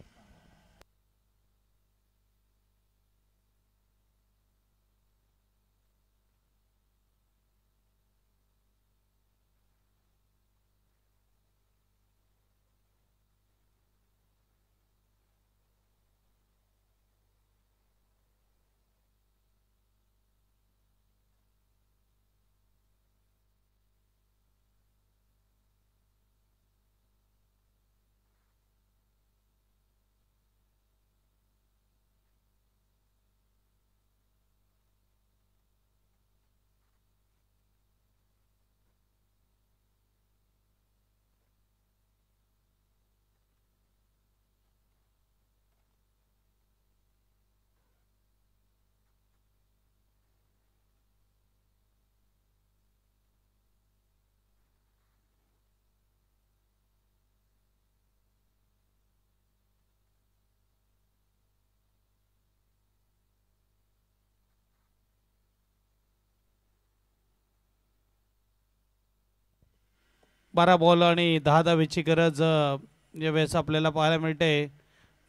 बारा बॉल आणि 10 धावेची गरज यावेळेस आपल्याला पाहायला मिळते.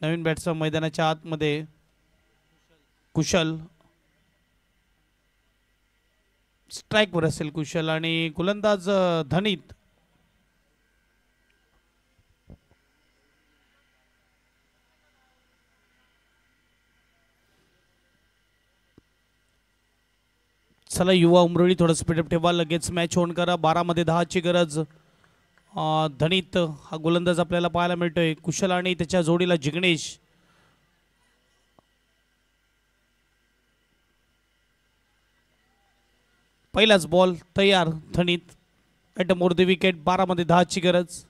नवीन बॅट्समन मैदानाच्या आतमध्ये कुशल. स्ट्राईकवर असेल कुशल आणि गोलंदाज धनीत. चला युवा उमरळी थोडं स्पीडअप ठेवा, लगेच मॅच ऑन करा. 12 मध्ये 10 ची गरज. धनीत हा गोलंदाज आपल्याला पाहायला मिळतोय. कुशल आणि त्याच्या जोडीला जिग्नेश. पहिलाच बॉल तयार. Dhanit at more the wicket. 12 मध्ये 10 ची गरज.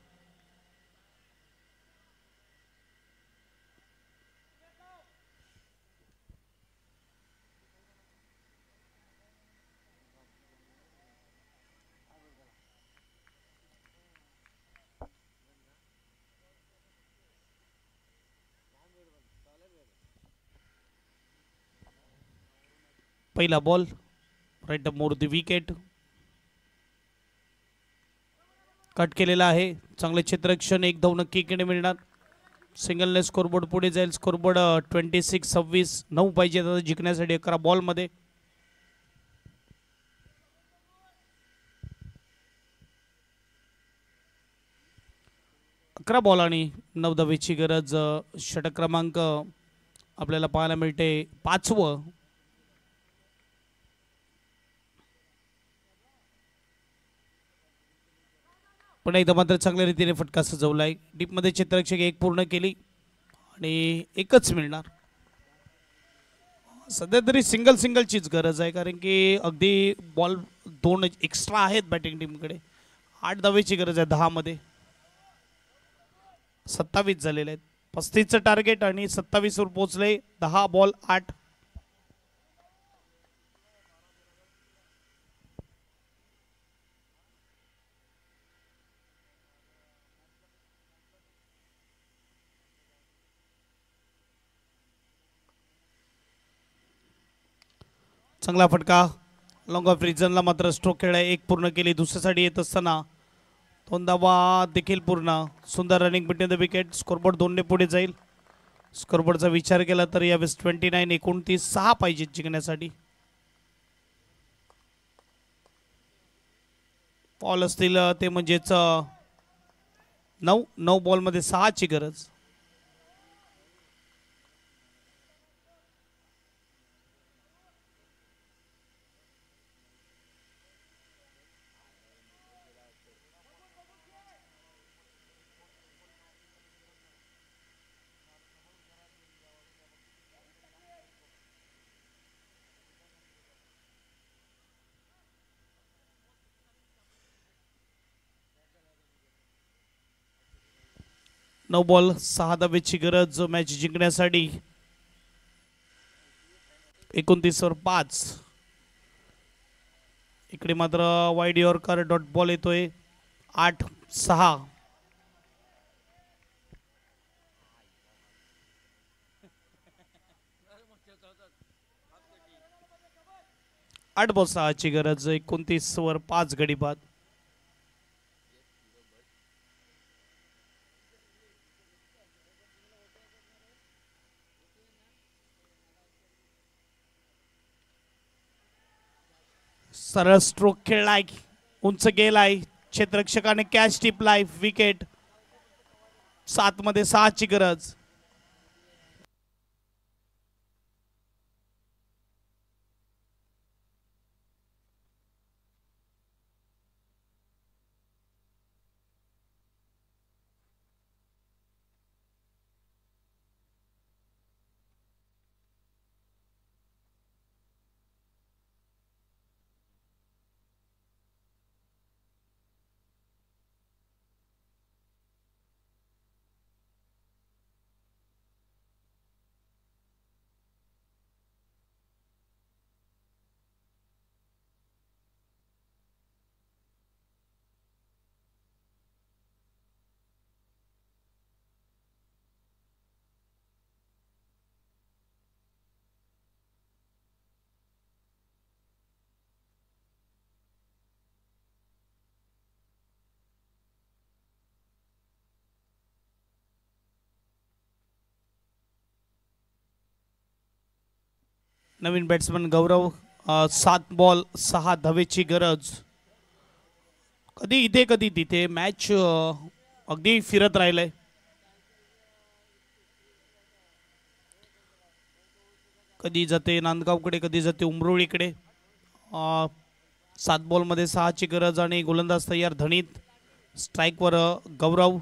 पहिला ball right more the wicket. Cut केलेला आहे. चांगले क्षेत्ररक्षण. 1 धाव नक्की इकडे मिळणार. सिंगलने स्कोरबोर्ड पुढे जाईल. स्कोरबोर्ड 26-26. 9 पाहिजे जिंकण्यासाठी 11 बॉलमध्ये. 11 बॉल आणि 9 धावेची गरज. षटक क्रमांक आपल्याला पाहायला मिळते 5वं. पण एकदा मात्र चांगल्या रीतीने फटका सजवलाय. डीपमध्ये क्षेत्ररक्षक एक पूर्ण केली आणि एकच मिळणार. सध्या तरी सिंगलचीच गरज आहे, कारण की अगदी बॉल 2 एक्स्ट्रा आहेत बॅटिंग टीमकडे. 8 धावेची गरज आहे 10 मध्ये. 27 झालेले आहेत. 35चं टार्गेट आणि 27 वर पोहोचले. 10 बॉल 8. चांगला फटका. लॉंग ऑफ रिजनला मात्र स्ट्रोक खेळाय. एक पूर्ण केली. दुसऱ्यासाठी येत असताना 2 धावा देखील पूर्ण. सुंदर running between the wicket. Scoreboard 2 ने पुढे जाईल. स्कोरबोर्डचा विचार केला तर यावेळेस 29-29 6 पाहिजेत जिंकण्यासाठी. बॉल असतील ते म्हणजेच 9 बॉलमध्ये 6ची गरज. नऊ बॉल 6 धावेची गरज मॅच जिंकण्यासाठी. 29 वर 5. इकडे मात्र वाईड यॉर्कर डॉट बॉल येतोय. 8-6. 8 बॉल 6ची गरज. 29 वर 5 गडी बाद. सरळ स्ट्रोक खेळलाय. उंच गेलाय. क्षेत्ररक्षकाने कॅच टिपलाय. विकेट. 7 मध्ये 6ची गरज. नवीन बॅट्समन गौरव. 7 बॉल 6 धावेची गरज. कधी इथे कधी तिथे मॅच अगदी फिरत राहिलंय. कधी जाते नांदगावकडे, कधी जाते उमरोळीकडे. 7 बॉलमध्ये 6ची गरज आणि गोलंदाज तयार. धणीत. स्ट्राईकवर गौरव.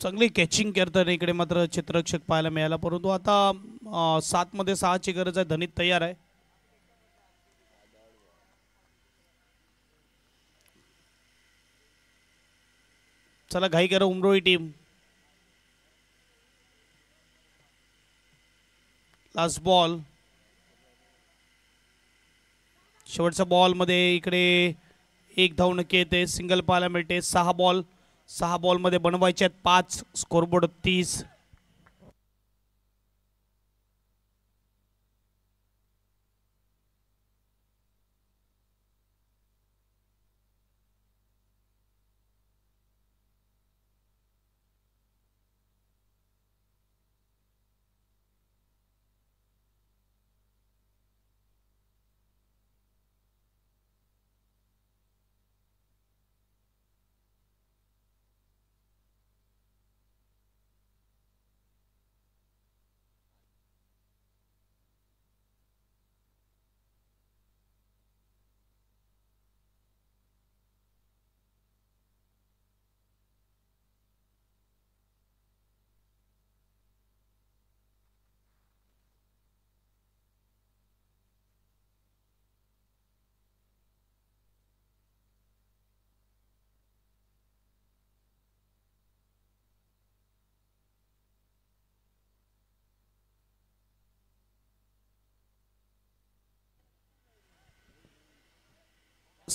चांगली कॅचिंग करताना इकडे मात्र क्षेत्ररक्षक पाहायला मिळाला, परंतु आता 7 मध्ये 6ची गरज आहे. धनीत तयार आहे. चला घाई करा उमरोळी टीम. Last ball. शेवटच्या बॉल मध्ये इकडे एक धाव नक्की येते. सिंगल पाहायला मिळते. 6 बॉल मध्ये बनवायचे आहेत 5. स्कोरबोर्ड 30.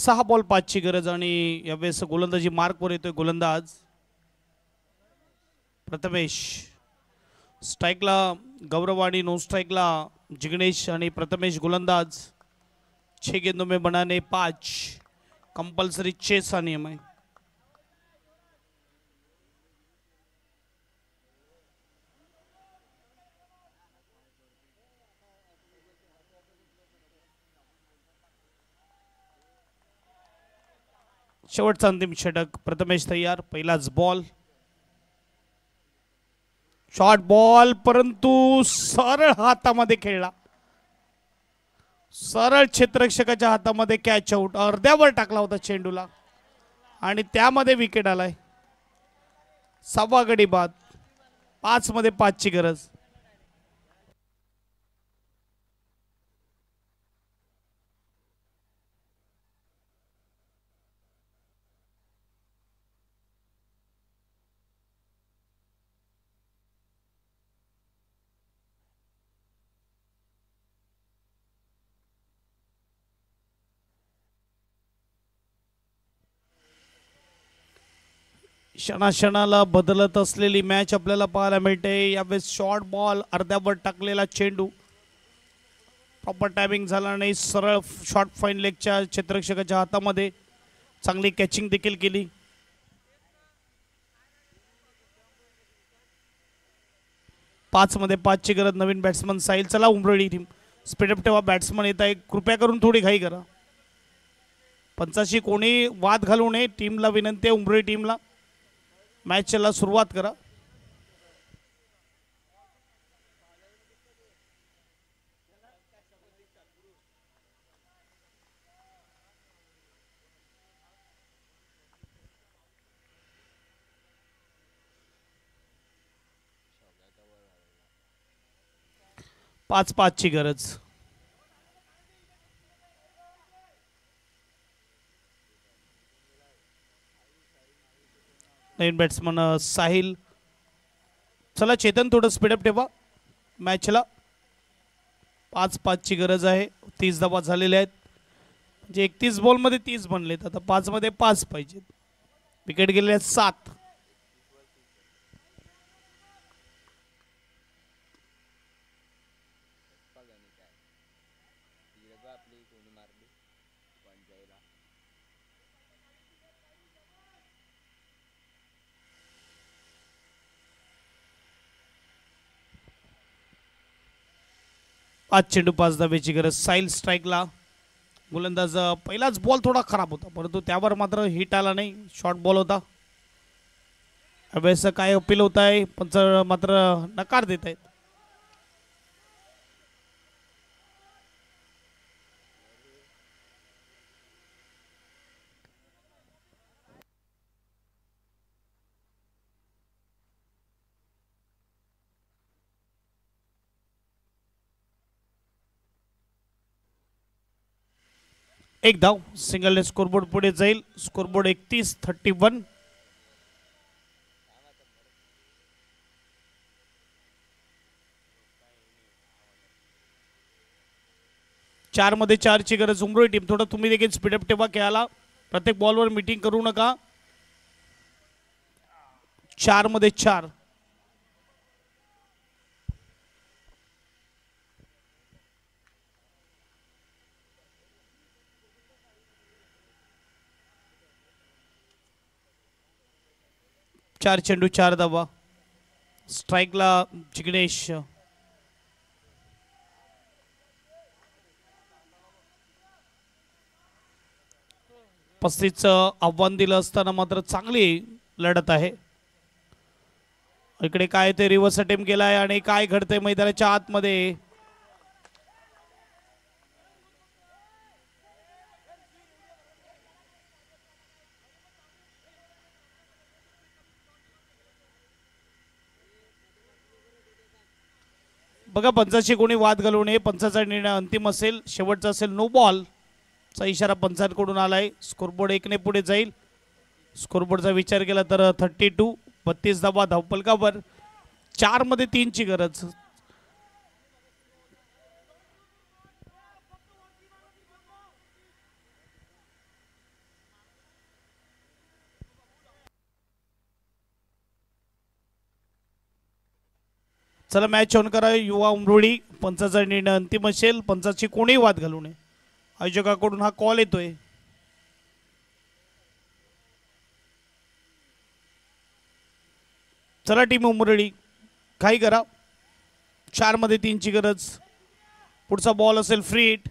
6 बॉल 5 ची गरज आणि यावेळेस गोलंदाजी मार्कवर येतोय गोलंदाज प्रथमेश. स्ट्राईकला गौरव आणि नो स्ट्राईकला जिग्नेश आणि प्रथमेश गोलंदाज. 6 गेंदों में बनाने 5, कंपल्सरी 6 सा नियम आहे. शेवटचा अंतिम षटक. प्रथमेश तयार. पहिलाच बॉल. शॉर्ट बॉल परंतु सरळ हातामध्ये खेळला. सरळ क्षेत्ररक्षकाच्या हातामध्ये कॅच आउट. अर्ध्यावर टाकला होता चेंडूला आणि त्यामध्ये विकेट आलाय. 6वा गडी बाद. 5 मध्ये 5 ची गरज. क्षणाक्षणाला बदलत असलेली मॅच आपल्याला पाहायला मिळते. यावेळेस शॉर्ट बॉल, अर्ध्यावर टाकलेला चेंडू, प्रॉपर टायमिंग झाला नाही. सरळ शॉर्ट फाईन लेगच्या क्षेत्ररक्षकाच्या हातामध्ये. चांगली कॅचिंग देखील केली. पाच मध्ये 5 ची गरज. नवीन बॅट्समन साहिल. चला उमरळी टीम स्पीडअप ठेवा. बॅट्समन येत आहे, कृपया करून थोडी घाई करा. पंचाशी कोणी वाद घालू नये. टीमला विनंती आहे, उमरळी टीमला मॅचला सुरुवात करा. पाच 5 ची गरज. नवीन बॅट्समन साहिल. चला चेतन थोडं स्पीडअप ठेवा मॅचला. 5 5 ची गरज आहे. 30 धावा झालेल्या आहेत. म्हणजे 31 बॉलमध्ये 30 बनलेत. आता 5 मध्ये 5 पाहिजेत. विकेट गेलेले आहेत 7. पाच चेंडू 5 धावेची गरज. साहिल स्ट्राईकला. गोलंदाज. पहिलाच बॉल थोडा खराब होता परंतु त्यावर मात्र हिट आला नाही. शॉर्ट बॉल होता. यावेळेस काय अपील होत आहे, पंच मात्र नकार देत आहेत. एक धाव. सिंगल स्कोरबोर्ड पुढे जाईल. स्कोरबोर्ड 31-31. 4 मध्ये 4 ची गरज. उमरोई टीम थोडं तुम्ही देखील स्पीडअप ठेवा खेळाला. प्रत्येक बॉलवर मीटिंग करू नका. 4 मध्ये 4. चार चेंडू 4 धावा. स्ट्राईकला जिग्नेश. 35चं आव्हान दिलं असताना मात्र चांगली लढत आहे. इकडे काय ते रिव्हर्स अटेम्प्ट केलाय आणि काय घडतंय मैदानाच्या आतमध्ये. बघा पंचाशी कोणी वाद घालू नये. पंचाचा निर्णय अंतिम असेल. शेवटचा असेल नो बॉल चा इशारा पंचांकडून आलाय. स्कोरबोर्ड 1 ने पुढे जाईल. स्कोरबोर्डचा विचार केला तर 32. 32 धावा धावपलकावर. 4 मध्ये 3 ची गरज. चला मॅच ऑन करा युवा उमरोडी. पंचाचा निर्णय अंतिम असेल. पंचाची कोणीही वाद घालू नये. आयोजकाकडून हा कॉल येतोय. चला टीम उमरोडी काही करा. 4 मध्ये 3ची गरज. पुढचा बॉल असेल फ्री हिट.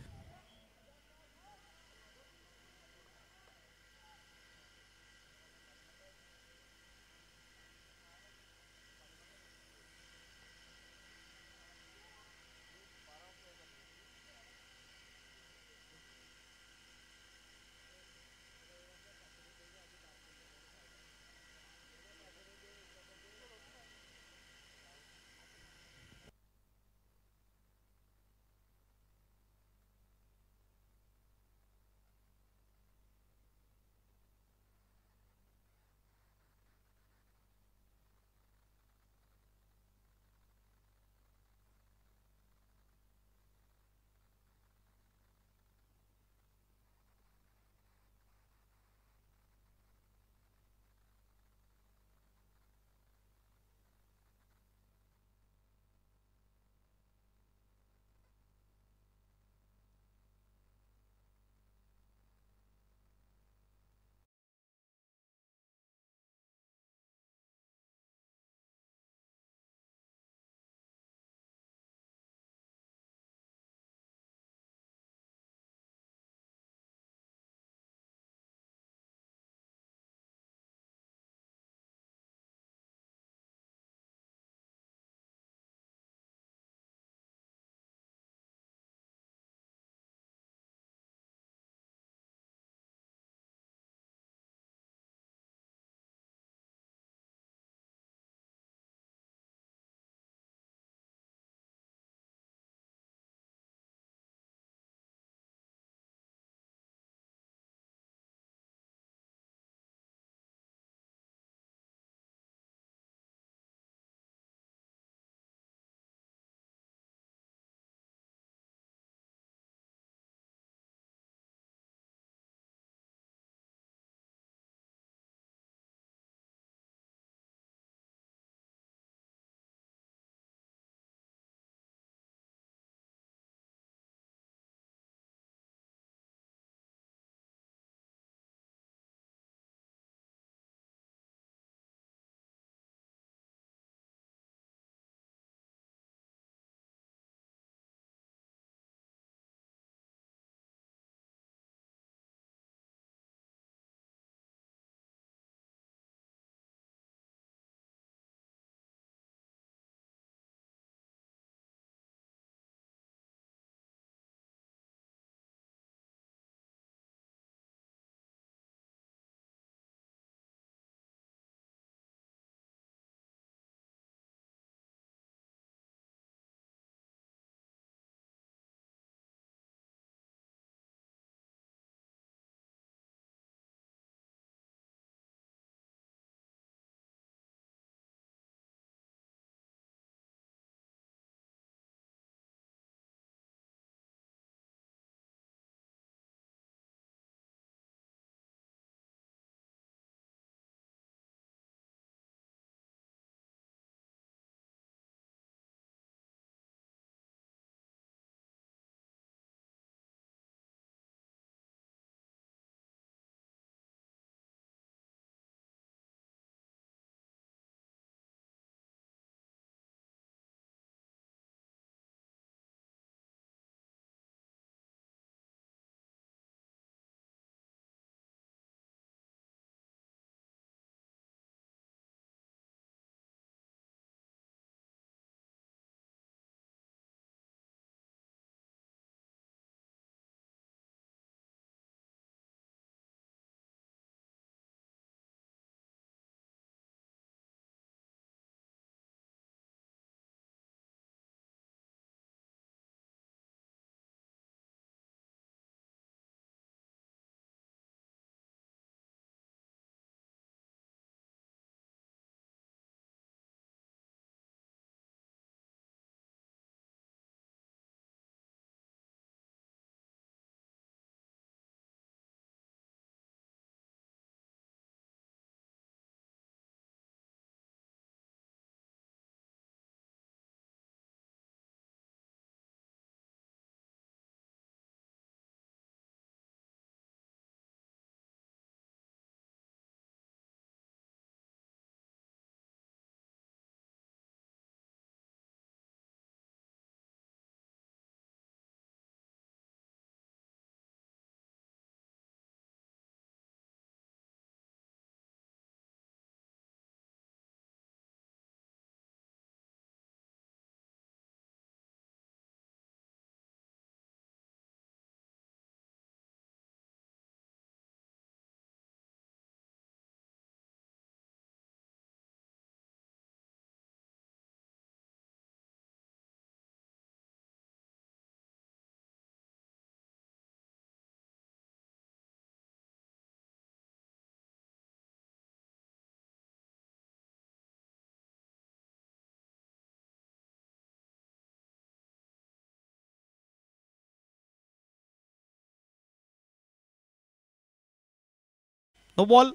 नो बॉल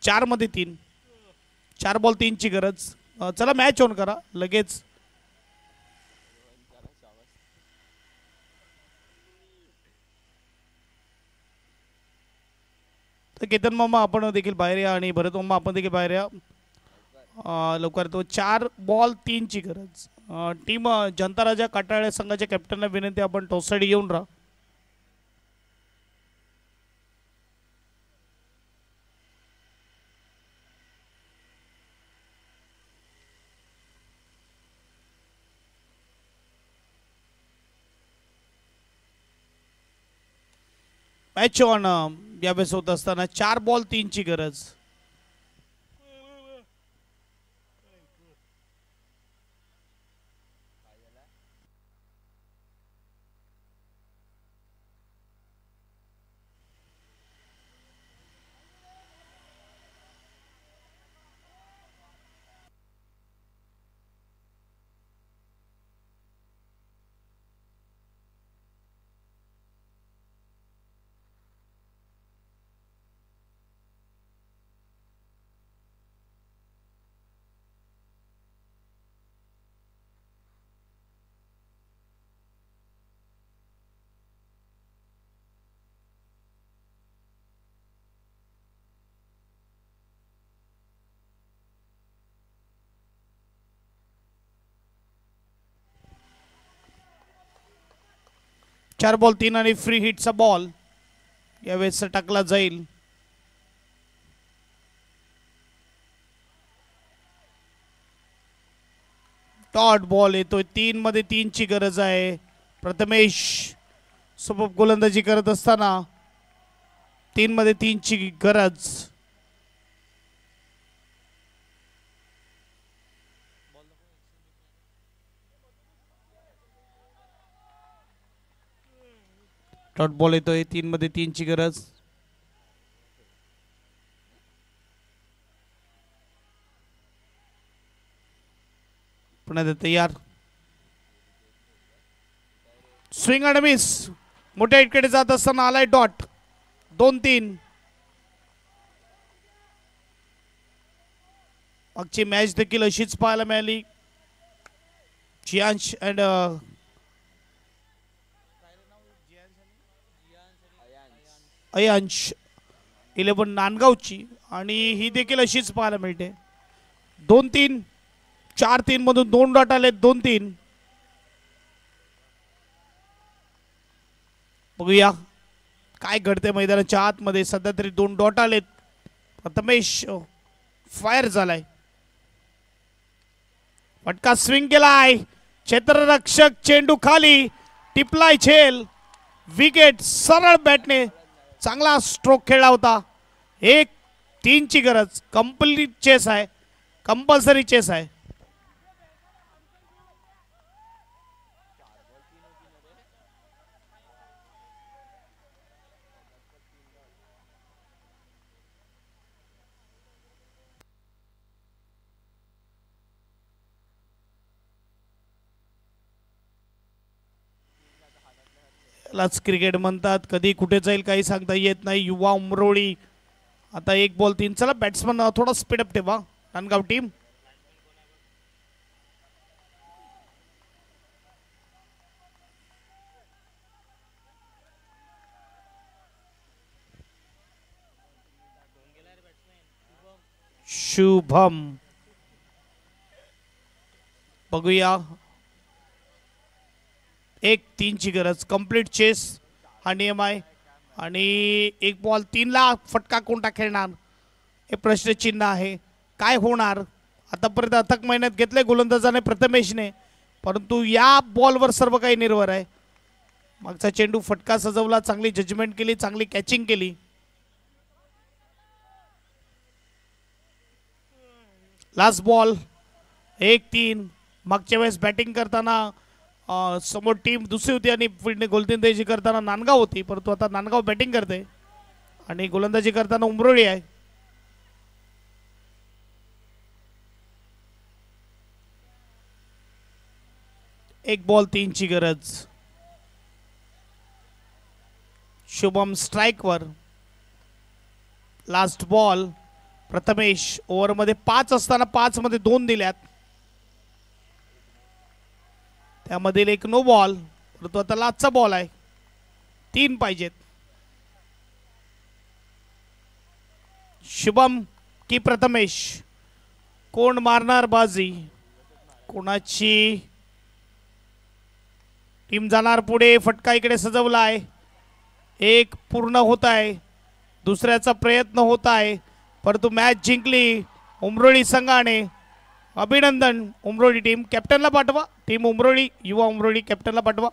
4 मध्ये 3. 4 बॉल 3 ची गरज. चला मॅच ऑन करा लगेच. तर केतन मामा आपण देखील बाहेर या आणि भरत मामा आपण देखील बाहेर या. लवकर तो 4 बॉल 3 ची गरज. टीम जनता राजा काटाळे संघाच्या कॅप्टनला विनंती आपण टॉससाठी येऊन राहा. मॅच ऑन यावेळेस होत असताना 4 बॉल 3 ची गरज. चार बॉल 3 आणि फ्री हिटचा बॉल यावेळेस टाकला जाईल. डॉट बॉल येतोय. 3 मध्ये 3 ची गरज आहे. प्रथमेश सोबत गोलंदाजी करत असताना 3 मध्ये 3 ची गरज. डॉट बॉल येतोय. 3 मध्ये 3 ची गरज. पुन्हा तयार. स्विंग आणि मिस. मोठ्या हिटकडे जात असताना आलाय डॉट. 2-3. मागची मॅच देखील अशीच पाहायला मिळाली. जियांश अँड अयांश 11 नांदगावची आणि ही देखील अशीच पाहायला मिळते. 2-3. 4-3 मधून 2 डॉट आले. 2-3. बघूया काय घडते मैदानाच्या आतमध्ये. सध्या तरी 2 डॉट आलेत. प्रथमेश फायर झालाय. फटका स्विंग केलाय. क्षेत्ररक्षक चेंडू खाली टिपलाय. झेल विकेट. सरळ बॅटने चांगला स्ट्रोक खेळला होता. 1-3 ची गरज. कंप्लीट चेस आहे. कंपल्सरी चेस आहे. लाच क्रिकेट म्हणतात. कधी कुठे जाईल काही सांगता येत नाही. युवा उमरोळी आता 1 बॉल 3. चला बॅट्समन थोडा स्पीडअप ठेवा. नांदगाव टीम शुभम. बघूया 1-3 ची गरज. कंप्लीट चेस हा नियम आहे आणि 1 बॉल 3 ला फटका कोणता खेळणार हे प्रश्नचिन्ह आहे. काय होणार. आतापर्यंत अथक मेहनत घेतले गोलंदाजाने प्रथमेशने, परंतु या बॉलवर सर्व काही निर्भर आहे. मागचा चेंडू फटका सजवला. चांगली जजमेंट केली. चांगली कॅचिंग केली. Last ball 1-3. मागच्या वेळेस बॅटिंग करताना समोर टीम दुसरी होती आणि गोलंदाजी करताना नांदगाव होती, परंतु आता नांदगाव बॅटिंग करते आणि गोलंदाजी करताना उमरोळी आहे. एक बॉल 3 ची गरज. शुभम स्ट्राइक वर. लास्ट बॉल प्रथमेश ओव्हरमध्ये 5 असताना 5 मध्ये 2 दिल्यात, त्यामधील एक नो बॉल. परंतु आता लास्टचा बॉल आहे, 3 पाहिजेत. शुभम की प्रथमेश, कोण मारणार बाजी, कोणाची टीम जाणार पुढे. फटका इकडे सजवला आहे, एक पूर्ण होत आहे, दुसऱ्याचा प्रयत्न होत आहे, परंतु मॅच जिंकली उमरोळी संघाने. अभिनंदन उमरोळी टीम. कॅप्टनला पाठवा, टीम उमरोळी, युवा उमरोळी कॅप्टनला पाठवा.